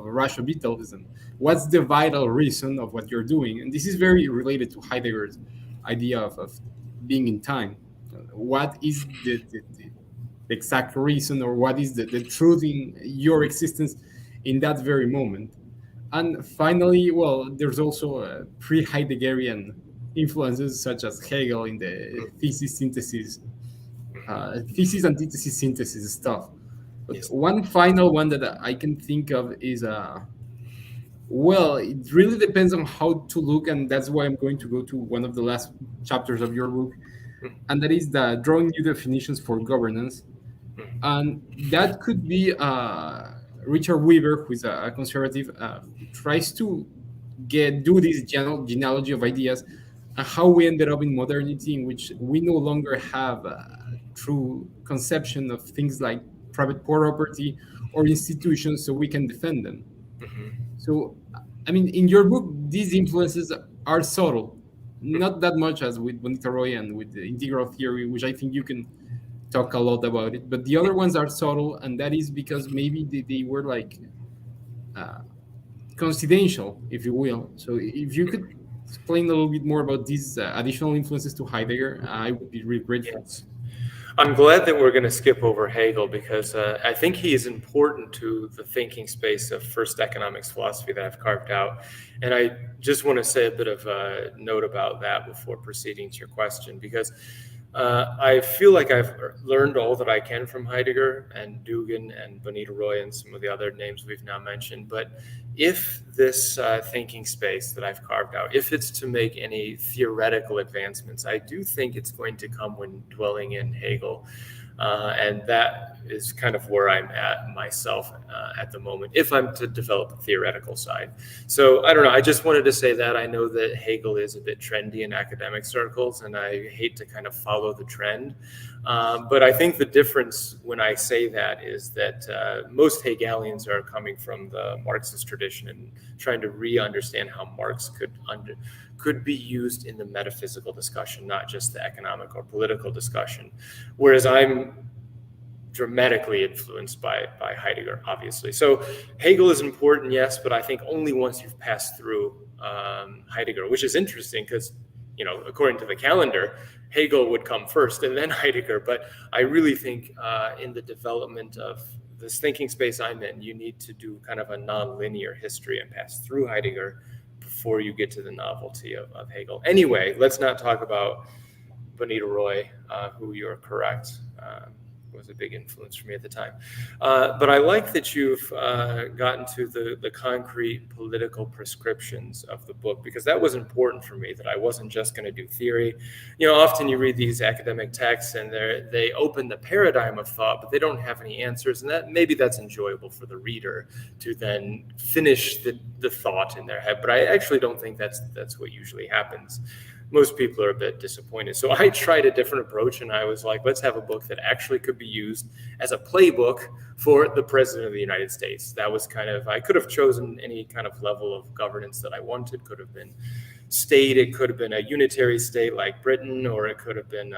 rational vitalism. What's the vital reason of what you're doing? And this is very related to Heidegger's idea of being in time. What is the exact reason, or what is the truth in your existence in that very moment? And finally, well, there's also pre-Heideggerian influences such as Hegel in the thesis, antithesis, synthesis stuff. But Yes. one final one that I can think of is, well, it really depends on how to look, and that's why I'm going to go to one of the last chapters of your book, and that is the drawing new definitions for governance. And that could be Richard Weaver, who is a conservative, tries to do this genealogy of ideas, and how we ended up in modernity, in which we no longer have a true conception of things like private property or institutions, so we can defend them. So, I mean, in your book, these influences are subtle, not that much as with Bonita Roy and with the integral theory, which I think you can talk a lot about it. But the other ones are subtle, and that is because maybe they were like coincidental, if you will. So if you could explain a little bit more about these additional influences to Heidegger, I would be really grateful. Yes. I'm glad that we're going to skip over Hegel, because I think he is important to the thinking space of first economics philosophy that I've carved out. And I just want to say a bit of a note about that before proceeding to your question, because I feel like I've learned all that I can from Heidegger and Dugin and Bonita Roy and some of the other names we've now mentioned. But if this thinking space that I've carved out, if it's to make any theoretical advancements, I do think it's going to come when dwelling in Hegel. And that is kind of where I'm at myself at the moment, if I'm to develop the theoretical side. So I don't know, I just wanted to say that. I know that Hegel is a bit trendy in academic circles, and I hate to kind of follow the trend. But I think the difference when I say that is that most Hegelians are coming from the Marxist tradition and trying to re-understand how Marx could be used in the metaphysical discussion, not just the economic or political discussion. Whereas I'm dramatically influenced by Heidegger, obviously. So Hegel is important, yes, but I think only once you've passed through Heidegger, which is interesting because, you know, according to the calendar, Hegel would come first and then Heidegger. But I really think in the development of this thinking space I'm in, you need to do kind of a non-linear history and pass through Heidegger before you get to the novelty of Hegel. Anyway, let's not talk about Bonita Roy, who you're correct, was a big influence for me at the time. But I like that you've gotten to the concrete political prescriptions of the book, because that was important for me, that I wasn't just going to do theory. You know, often you read these academic texts and they open the paradigm of thought, but they don't have any answers. And maybe that's enjoyable for the reader to then finish the thought in their head. But I actually don't think that's what usually happens. Most people are a bit disappointed. So I tried a different approach, and I was like, let's have a book that actually could be used as a playbook for the President of the United States. That was kind of, I could have chosen any kind of level of governance that I wanted. Could have been state, it could have been a unitary state like Britain, or it could have been,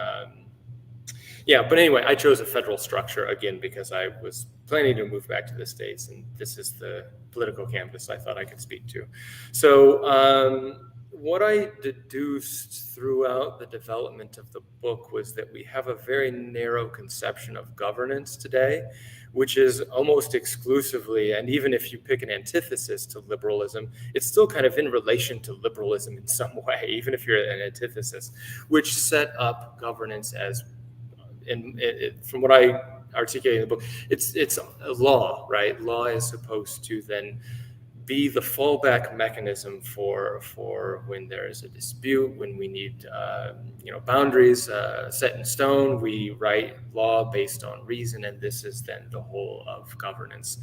but anyway, I chose a federal structure, again, because I was planning to move back to the States, and this is the political campus I thought I could speak to. So, what I deduced throughout the development of the book was that we have a very narrow conception of governance today, which is almost exclusively, and even if you pick an antithesis to liberalism, it's still kind of in relation to liberalism in some way, even if you're an antithesis, which set up governance as, from what I articulate in the book, it's a law, right? Law is supposed to then be the fallback mechanism for when there is a dispute, when we need boundaries set in stone. We write law based on reason, and this is then the whole of governance,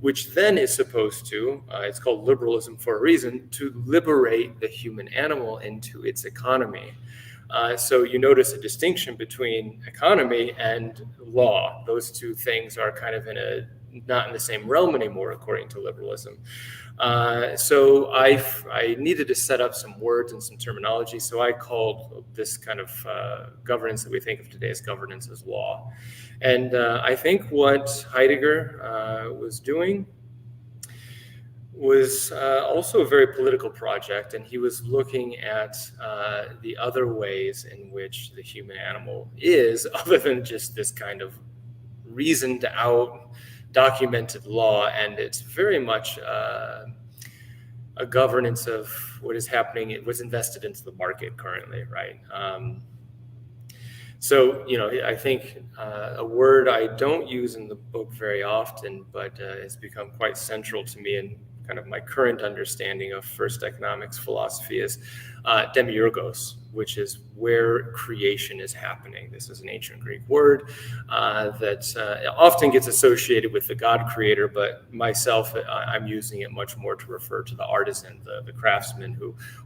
which then is supposed to, it's called liberalism for a reason, to liberate the human animal into its economy. So you notice a distinction between economy and law. Those two things are kind of not in the same realm anymore, according to liberalism. So I needed to set up some words and some terminology. So I called this kind of governance that we think of today as governance as law. And I think what Heiddeger was doing was also a very political project, and he was looking at the other ways in which the human animal is, other than just this kind of reasoned out, documented law, and it's very much a governance of what is happening. It was invested into the market currently, right? So, I think a word I don't use in the book very often, but it's become quite central to me and kind of my current understanding of first economics philosophy is demiurgos, which is where creation is happening. This is an ancient Greek word that often gets associated with the God creator, but myself, I'm using it much more to refer to the artisan, the craftsman,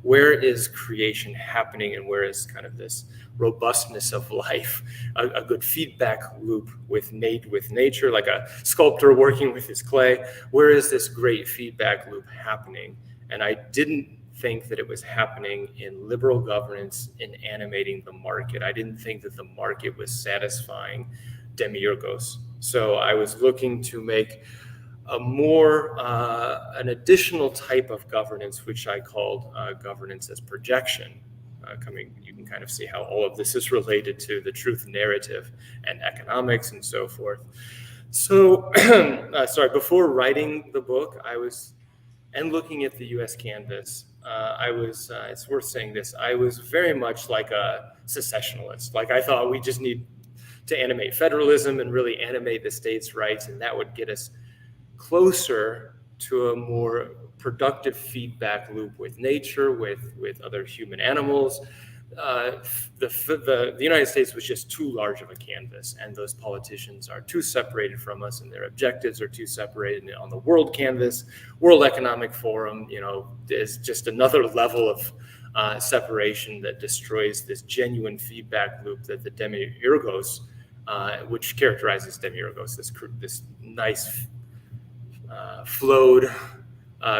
where is creation happening and where is kind of this robustness of life, a good feedback loop with nature, like a sculptor working with his clay. Where is this great feedback loop happening? And I didn't think that it was happening in liberal governance in animating the market. I didn't think that the market was satisfying demiurgos. So I was looking to make an additional type of governance, which I called governance as projection. You can kind of see how all of this is related to the truth narrative and economics and so forth. So, before writing the book, and looking at the US canvas, it's worth saying this, I was very much like a secessionalist. Like I thought we just need to animate federalism and really animate the states' rights, and that would get us closer to a more productive feedback loop with nature, with other human animals. The United States was just too large of a canvas, and those politicians are too separated from us, and their objectives are too separated on the world canvas. World Economic Forum, is just another level of separation that destroys this genuine feedback loop that the demiurgos, which characterizes demiurgos, this nice flowed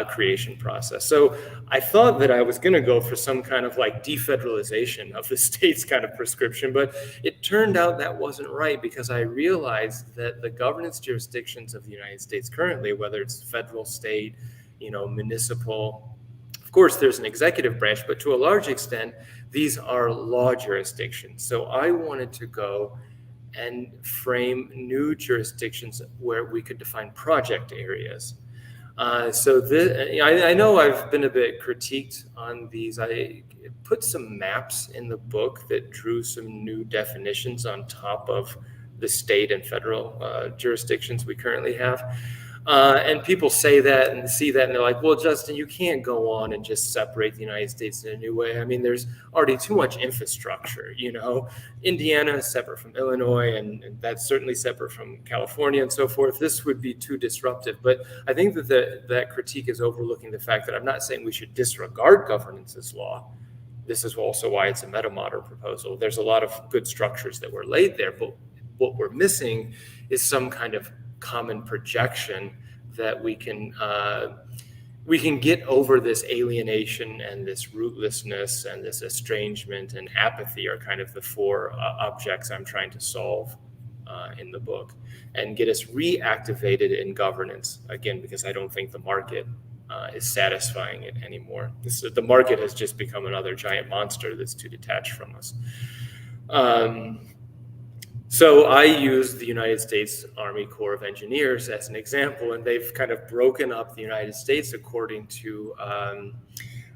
creation process. So I thought that I was going to go for some kind of like defederalization of the states kind of prescription, but it turned out that wasn't right, because I realized that the governance jurisdictions of the United States currently, whether it's federal, state, municipal, of course there's an executive branch, but to a large extent, these are law jurisdictions. So I wanted to go and frame new jurisdictions where we could define project areas. I know I've been a bit critiqued on these. I put some maps in the book that drew some new definitions on top of the state and federal jurisdictions we currently have. And people say that and see that, and they're like, well, Justin, you can't go on and just separate the United States in a new way. I mean, there's already too much infrastructure, Indiana is separate from Illinois, and that's certainly separate from California and so forth. This would be too disruptive. But I think that critique is overlooking the fact that I'm not saying we should disregard governance as law. This is also why it's a metamodern proposal. There's a lot of good structures that were laid there, but what we're missing is some kind of common projection that we can get over this alienation and this rootlessness and this estrangement and apathy are kind of the four objects I'm trying to solve in the book, and get us reactivated in governance again, because I don't think the market is satisfying it anymore. The market has just become another giant monster that's too detached from us. So I use the United States Army Corps of Engineers as an example, and they've kind of broken up the United States according to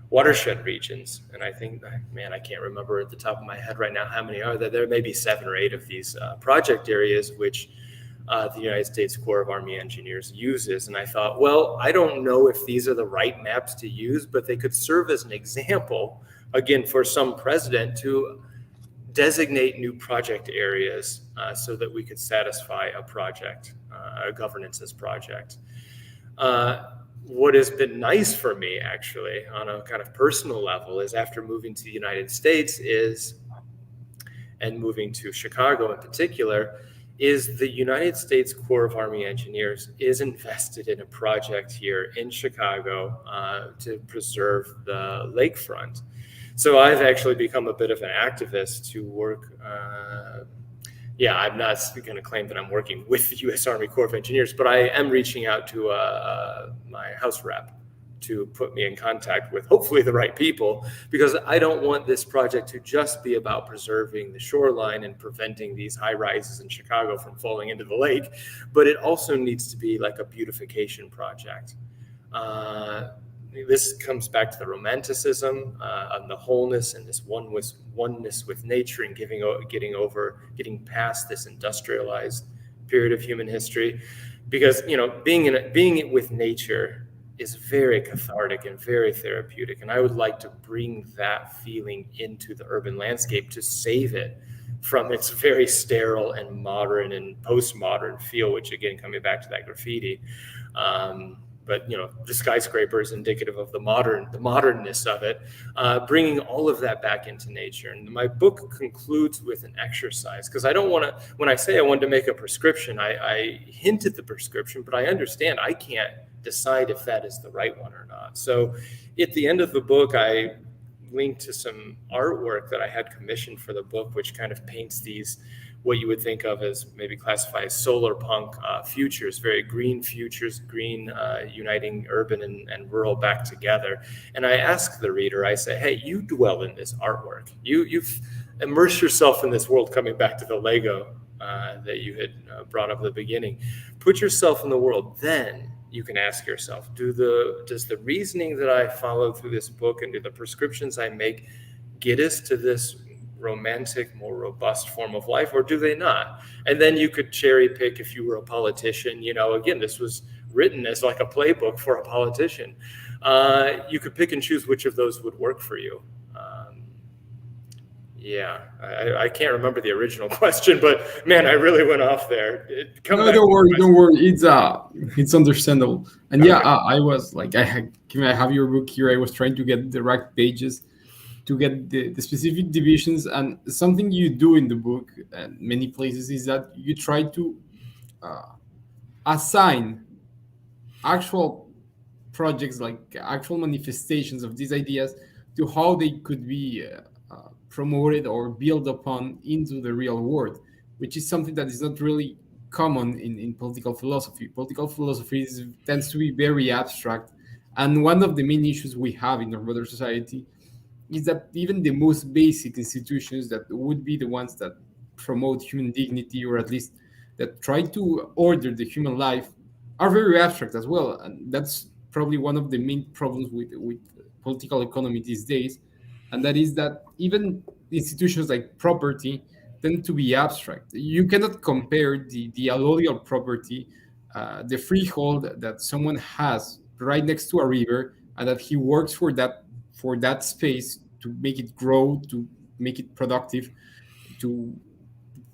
watershed regions. And I think, I can't remember at the top of my head right now how many are there. There may be 7 or 8 of these project areas, which the United States Corps of Army Engineers uses. And I thought, well, I don't know if these are the right maps to use, but they could serve as an example, again, for some president to designate new project areas so that we could satisfy a project, a governance's project. What has been nice for me, actually, on a kind of personal level, is after moving to the United States and moving to Chicago in particular, is the United States Corps of Army Engineers is invested in a project here in Chicago to preserve the lakefront. So I've actually become a bit of an activist to work. I'm not going to claim that I'm working with the U.S. Army Corps of Engineers, but I am reaching out to my House rep to put me in contact with hopefully the right people, because I don't want this project to just be about preserving the shoreline and preventing these high rises in Chicago from falling into the lake, but it also needs to be like a beautification project. This comes back to the romanticism and the wholeness and this oneness with nature, and getting past this industrialized period of human history, because being with nature is very cathartic and very therapeutic, and I would like to bring that feeling into the urban landscape to save it from its very sterile and modern and postmodern feel, which again, coming back to that graffiti. But the skyscraper is indicative of the modernness of it, bringing all of that back into nature. And my book concludes with an exercise, because I don't want to, when I say I wanted to make a prescription, I hint at the prescription, but I understand I can't decide if that is the right one or not. So at the end of the book, I linked to some artwork that I had commissioned for the book, which kind of paints these, what you would think of as maybe classify as solar punk futures, very green futures, uniting urban and rural back together. And I ask the reader, I say, hey, you dwell in this artwork. You've immersed yourself in this world, coming back to the Lego that you had brought up at the beginning. Put yourself in the world. Then you can ask yourself, does the reasoning that I follow through this book and do the prescriptions I make get us to this romantic, more robust form of life, or do they not? And then you could cherry pick if you were a politician. Again, this was written as like a playbook for a politician. You could pick and choose which of those would work for you. I can't remember the original question, but man, I really went off there. Don't worry. It's understandable. And okay. I was like, I have your book here. I was trying to get the right pages to get the specific divisions. And something you do in the book and many places is that you try to assign actual projects, like actual manifestations of these ideas, to how they could be promoted or built upon into the real world, which is something that is not really common in political philosophy. Political philosophy tends to be very abstract. And one of the main issues we have in our modern society is that even the most basic institutions that would be the ones that promote human dignity, or at least that try to order the human life, are very abstract as well. And that's probably one of the main problems with political economy these days. And that is that even institutions like property tend to be abstract. You cannot compare the allodial property, the freehold that someone has right next to a river, and that he works for that space to make it grow, to make it productive, to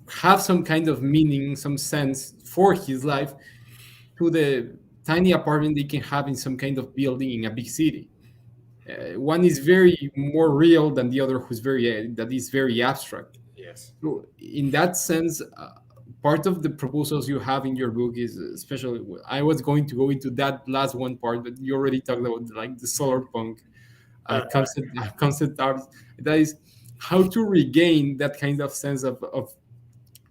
have some kind of meaning, some sense for his life, to the tiny apartment they can have in some kind of building in a big city. One is very more real than the other, that is very abstract. Yes. So in that sense, part of the proposals you have in your book is, especially, I was going to go into that last one part, but you already talked about like the solar punk concept art. That is how to regain that kind of sense of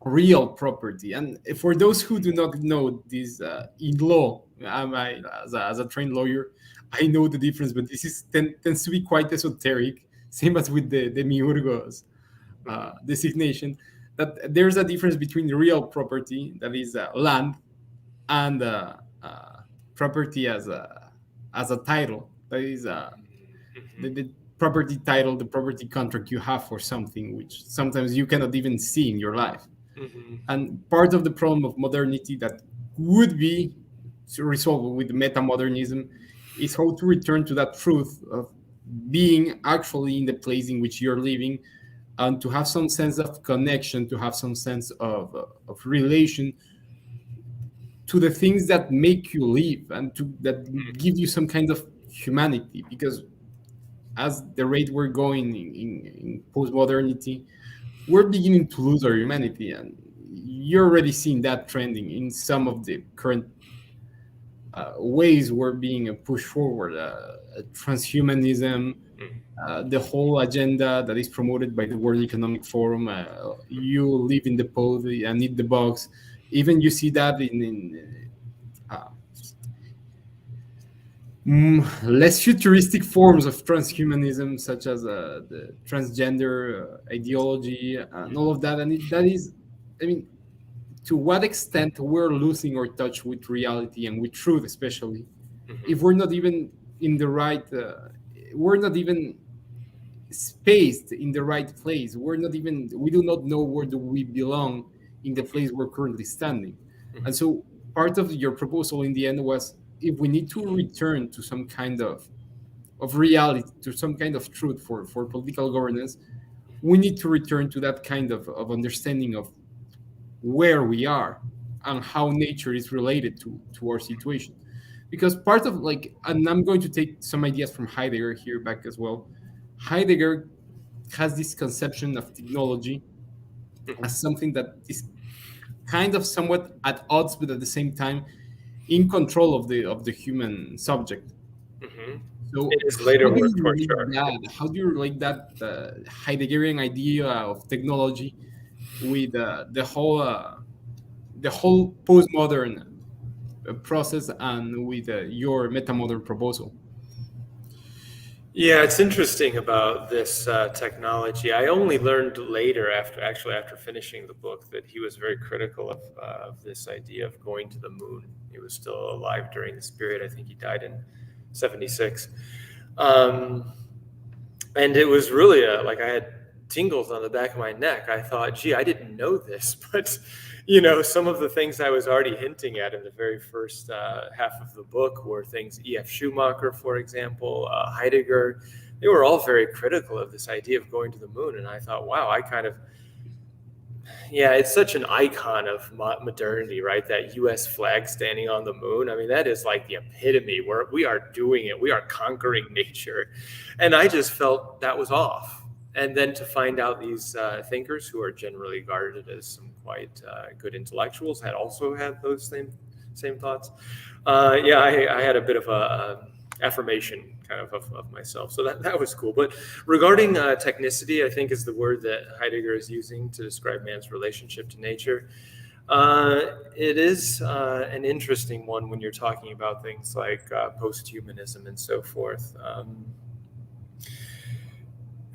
real property. And for those who do not know this, in law, as a trained lawyer, I know the difference, but this tends to be quite esoteric, same as with the Miurgo's designation, that there's a difference between real property, that is land, and property as a title, that is the property title, the property contract you have for something, which sometimes you cannot even see in your life. And part of the problem of modernity that would be resolved with metamodernism is how to return to that truth of being actually in the place in which you're living, and to have some sense of connection, to have some sense of relation to the things that make you live, and that give you some kind of humanity. Because as the rate we're going in post-modernity, we're beginning to lose our humanity, and you're already seeing that trending in some of the current ways we're being pushed forward. Transhumanism, the whole agenda that is promoted by the World Economic Forum. You live in the pod and eat the box. Even you see that in less futuristic forms of transhumanism, such as the transgender ideology and all of that. And that is, I mean, to what extent we're losing our touch with reality and with truth, especially if we're not even in the right, we're not even spaced in the right place. We do not know where do we belong in the place we're currently standing. And so part of your proposal in the end was, if we need to return to some kind of reality, to some kind of truth for political governance, we need to return to that kind of understanding of where we are and how nature is related to our situation. Because part of, like, and I'm going to take some ideas from Heiddeger here back as well. Heiddeger has this conception of technology as something that is kind of somewhat at odds, but at the same time in control of the human subject. So it is later work for relate sure. that? How do you relate that Heideggerian idea of technology with the whole postmodern process, and with your metamodern proposal? Yeah, it's interesting about this technology. I only learned later, after finishing the book, that he was very critical of this idea of going to the moon. He was still alive during this period. I think he died in 1976. And it was really like I had tingles on the back of my neck. I thought, gee, I didn't know this, but some of the things I was already hinting at in the very first half of the book were things E.F. Schumacher, for example, Heiddeger. They were all very critical of this idea of going to the moon. And I thought, wow, it's such an icon of modernity, right? That U.S. flag standing on the moon. I mean, that is like the epitome where we are doing it. We are conquering nature. And I just felt that was off. And then to find out these thinkers, who are generally regarded as some quite good intellectuals, had also had those same thoughts. I had a bit of a affirmation kind of myself. So that was cool. But regarding technicity, I think is the word that Heiddeger is using to describe man's relationship to nature. It is an interesting one when you're talking about things like post-humanism and so forth.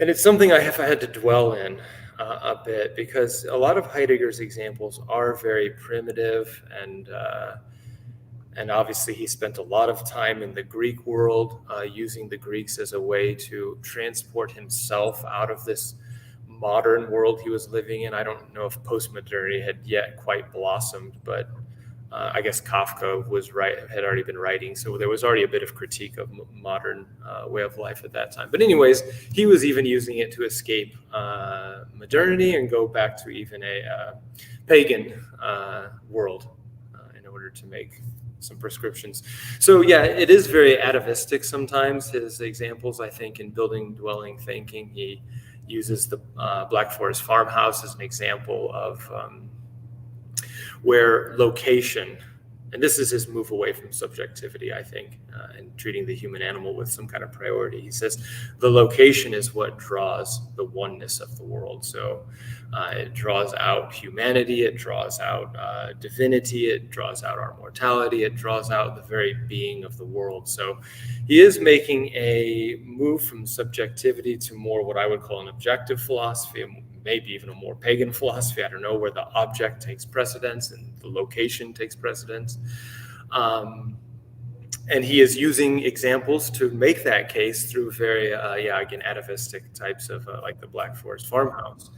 And it's something I have had to dwell in a bit, because a lot of Heidegger's examples are very primitive, and obviously he spent a lot of time in the Greek world, using the Greeks as a way to transport himself out of this modern world he was living in. I don't know if postmodernity had yet quite blossomed, but I guess Kafka had already been writing, so there was already a bit of critique of modern way of life at that time. But anyways, he was even using it to escape modernity and go back to even a pagan world in order to make some prescriptions. So yeah, it is very atavistic sometimes, his examples. I think in building dwelling thinking, he uses the Black Forest farmhouse as an example of where location, and this is his move away from subjectivity, I think, and treating the human animal with some kind of priority. He says the location is what draws the oneness of the world. So it draws out humanity, it draws out divinity, it draws out our mortality, it draws out the very being of the world. So he is making a move from subjectivity to more what I would call an objective philosophy, maybe even a more pagan philosophy. I don't know, where the object takes precedence and the location takes precedence. And he is using examples to make that case through very, again, atavistic types of like the Black Forest farmhouse.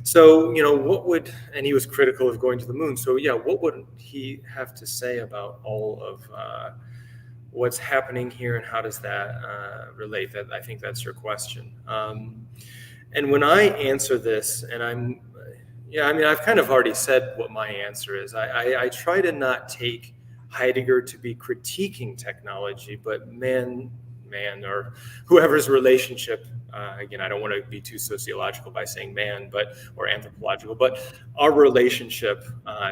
So, and he was critical of going to the moon. So, what would he have to say about all of what's happening here, and how does that relate? That, I think that's your question. And when I answer this, and I've kind of already said what my answer is. I try to not take Heiddeger to be critiquing technology, but man, or whoever's relationship, again, I don't want to be too sociological by saying man, or anthropological, but our relationship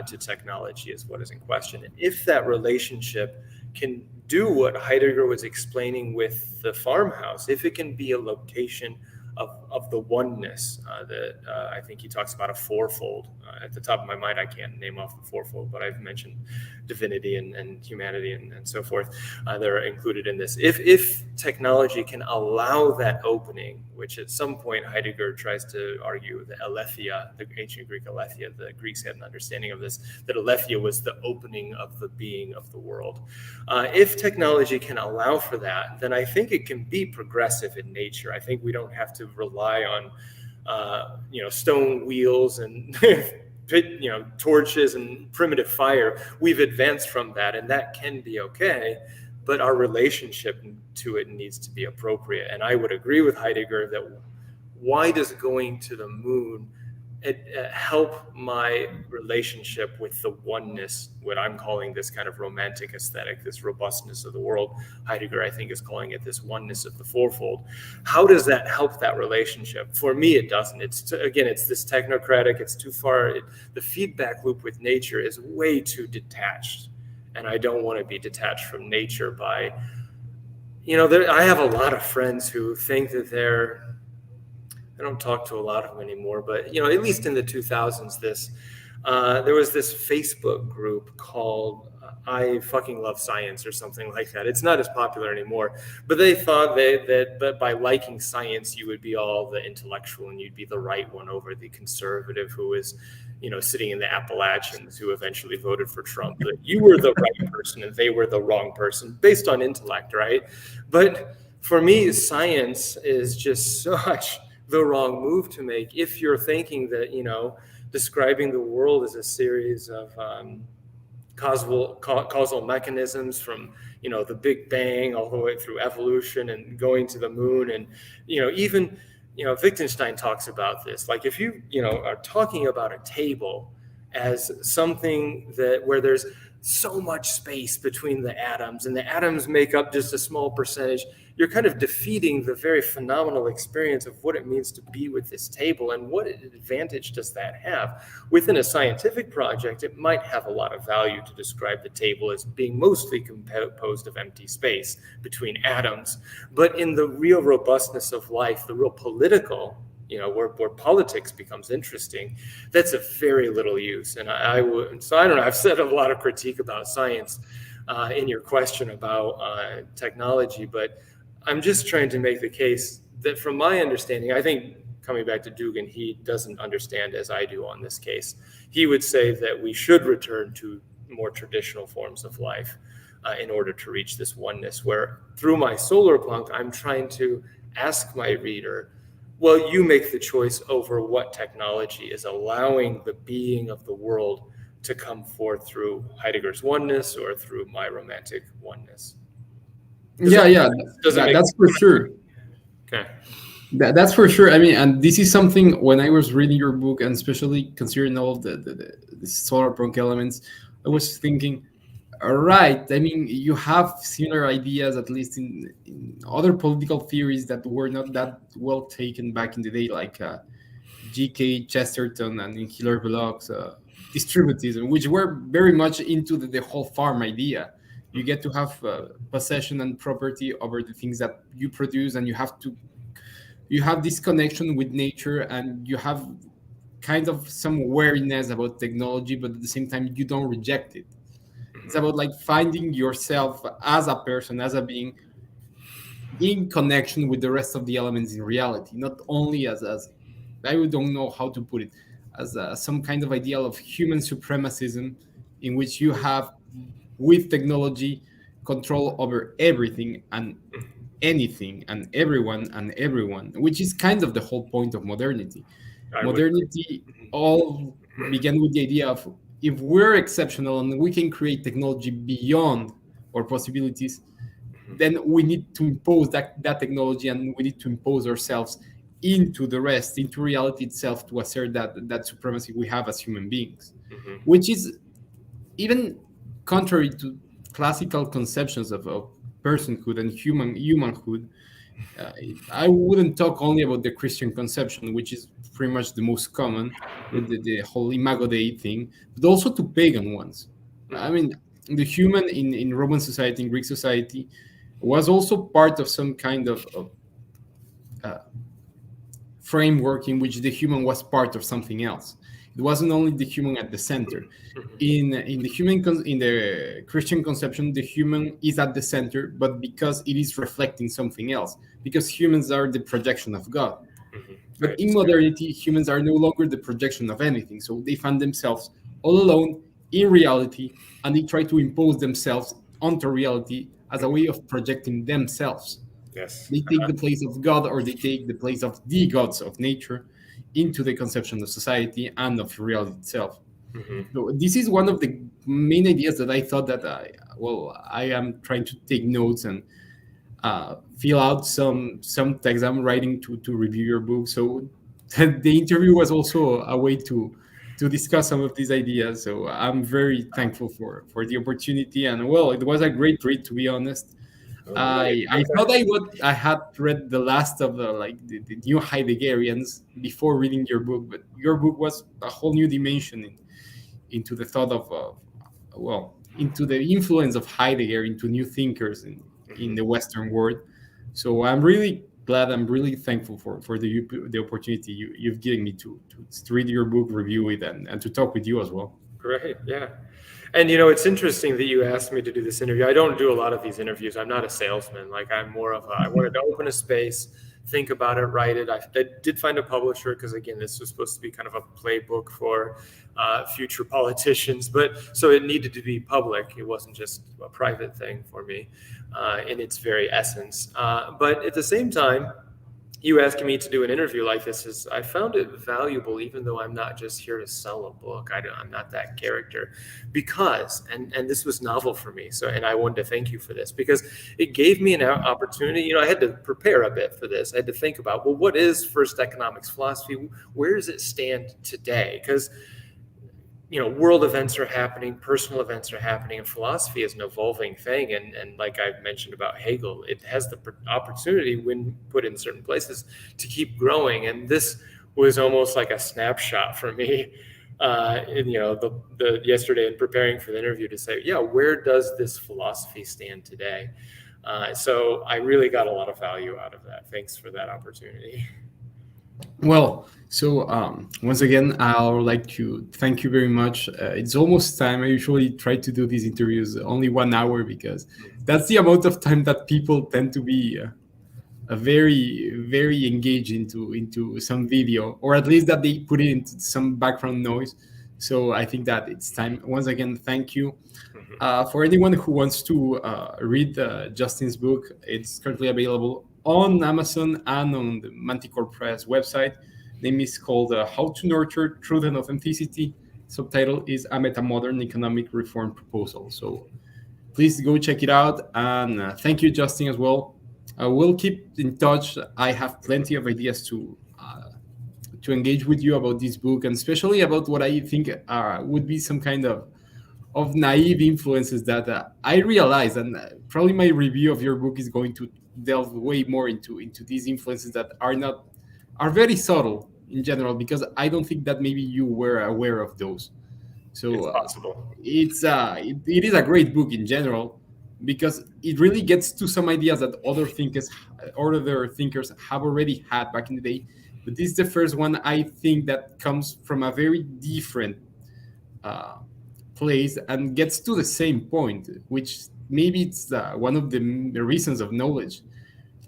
to technology is what is in question. And if that relationship can do what Heiddeger was explaining with the farmhouse, if it can be a location of the oneness that I think he talks about a fourfold. At the top of my mind, I can't name off the fourfold, but I've mentioned divinity and humanity and so forth. They're included in this. If technology can allow that opening, which at some point Heiddeger tries to argue the aletheia, the ancient Greek aletheia, the Greeks had an understanding of this, that aletheia was the opening of the being of the world. If technology can allow for that, then I think it can be progressive in nature. I think we don't have to rely on stone wheels and torches and primitive fire. We've advanced from that, and that can be okay, but our relationship to it needs to be appropriate. And I would agree with Heiddeger that why does going to the moon help my relationship with the oneness, what I'm calling this kind of romantic aesthetic, this robustness of the world? Heiddeger, I think, is calling it this oneness of the fourfold. How does that help that relationship? For me, it doesn't. It's this technocratic, it's too far. The feedback loop with nature is way too detached. And I don't want to be detached from nature by, I have a lot of friends who think that I don't talk to a lot of them anymore, but at least in the 2000s, there was this Facebook group called I Fucking Love Science or something like that. It's not as popular anymore, but they thought that by liking science, you would be all the intellectual and you'd be the right one over the conservative who is, sitting in the Appalachians who eventually voted for Trump. But you were the right person and they were the wrong person based on intellect, right? But for me, science is just such the wrong move to make if you're thinking that describing the world as a series of causal mechanisms from the Big Bang all the way through evolution and going to the moon, and even Wittgenstein talks about this. Like if you are talking about a table as something where there's so much space between the atoms and the atoms make up just a small percentage, you're kind of defeating the very phenomenal experience of what it means to be with this table. And what advantage does that have? Within a scientific project, it might have a lot of value to describe the table as being mostly composed of empty space between atoms. But in the real robustness of life, the real political, where politics becomes interesting, that's of very little use. And I don't know, I've said a lot of critique about science in your question about technology, but I'm just trying to make the case that from my understanding, I think coming back to Dugan, he doesn't understand as I do on this case. He would say that we should return to more traditional forms of life in order to reach this oneness, where through my solar punk, I'm trying to ask my reader, well, you make the choice over what technology is allowing the being of the world to come forth through Heidegger's oneness or through my romantic oneness. That's for sure. Okay. That's for sure. I mean, and this is something when I was reading your book, and especially considering all of the solar punk elements, I was thinking, all right, I mean, you have similar ideas, at least in other political theories that were not that well taken back in the day, like G.K. Chesterton and in Hilaire Belloc's distributism, which were very much into the whole farm idea. You get to have possession and property over the things that you produce, and you have this connection with nature, and you have kind of some wariness about technology, but at the same time, you don't reject it. It's about like finding yourself as a person, as a being, in connection with the rest of the elements in reality, not only as I don't know how to put it, as some kind of ideal of human supremacism in which you have, with technology, control over everything and anything and everyone, which is kind of the whole point of modernity. I would. Modernity all began with the idea of, if we're exceptional and we can create technology beyond our possibilities, then we need to impose that technology, and we need to impose ourselves into the rest, into reality itself, to assert that supremacy we have as human beings, which is even contrary to classical conceptions of personhood and humanhood. I wouldn't talk only about the Christian conception, which is pretty much the most common, the whole Imago Dei thing, but also to pagan ones. I mean, the human in Roman society, in Greek society, was also part of some kind of framework in which the human was part of something else. It wasn't only the human at the center. In the Christian conception, the human is at the center, but because it is reflecting something else, because humans are the projection of God. But in modernity, humans are no longer the projection of anything. So they find themselves all alone in reality, and they try to impose themselves onto reality as a way of projecting themselves. Yes. They take the place of God, or they take the place of the gods of nature into the conception of society and of reality itself. So this is one of the main ideas that I thought that I am trying to take notes and fill out some text I'm writing to review your book. So the interview was also a way to discuss some of these ideas. So I'm very thankful for the opportunity, and well, it was a great read, to be honest. I thought I had read the last of the new Heideggerians before reading your book, but your book was a whole new dimension into the thought of into the influence of Heidegger into new thinkers in the Western world. So I'm really glad. I'm really thankful for the opportunity you've given me to read your book, review it, and to talk with you as well. Great, yeah. And it's interesting that you asked me to do this interview. I don't do a lot of these interviews. I'm not a salesman. Like, I'm more of I wanted to open a space, think about it, write it. I did find a publisher because, again, this was supposed to be kind of a playbook for future politicians. But so it needed to be public. It wasn't just a private thing for me in its very essence. But at the same time, you asking me to do an interview like this I found it valuable, even though I'm not just here to sell a book. I'm not that character, because, and this was novel for me. So, and I wanted to thank you for this, because it gave me an opportunity. I had to prepare a bit for this. I had to think about, well, what is first economics philosophy? Where does it stand today? Because world events are happening, personal events are happening, and philosophy is an evolving thing. And like I mentioned about Hegel, it has the opportunity, when put in certain places, to keep growing. And this was almost like a snapshot for me, the yesterday in preparing for the interview, to say, yeah, where does this philosophy stand today? So I really got a lot of value out of that. Thanks for that opportunity. Well, so once again, I would like to thank you very much. It's almost time. I usually try to do these interviews only 1 hour, because that's the amount of time that people tend to be very, very engaged into some video, or at least that they put it into some background noise. So I think that it's time. Once again, thank you. For anyone who wants to read Justin's book, it's currently available on Amazon and on the Manticore Press website. Name is called How to Nurture Truth and Authenticity. Subtitle is A Metamodern Economic Reform Proposal. So please go check it out. And thank you, Justin, as well. We'll keep in touch. I have plenty of ideas to engage with you about this book, and especially about what I think would be some kind of naive influences that I realize, and probably my review of your book is going to delve way more into these influences that are very subtle in general, because I don't think that maybe you were aware of those. So it's possible. It is a great book in general, because it really gets to some ideas that other thinkers have already had back in the day. But this is the first one, I think, that comes from a very different place and gets to the same point, which maybe it's one of the reasons of knowledge.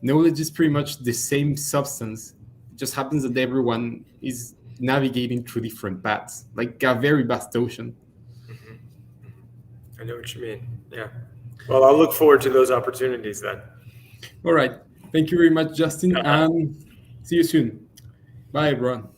Knowledge is pretty much the same substance. It just happens that everyone is navigating through different paths, like a very vast ocean. I know what you mean. Yeah. Well, I'll look forward to those opportunities then. All right. Thank you very much, Justin, and see you soon. Bye, everyone.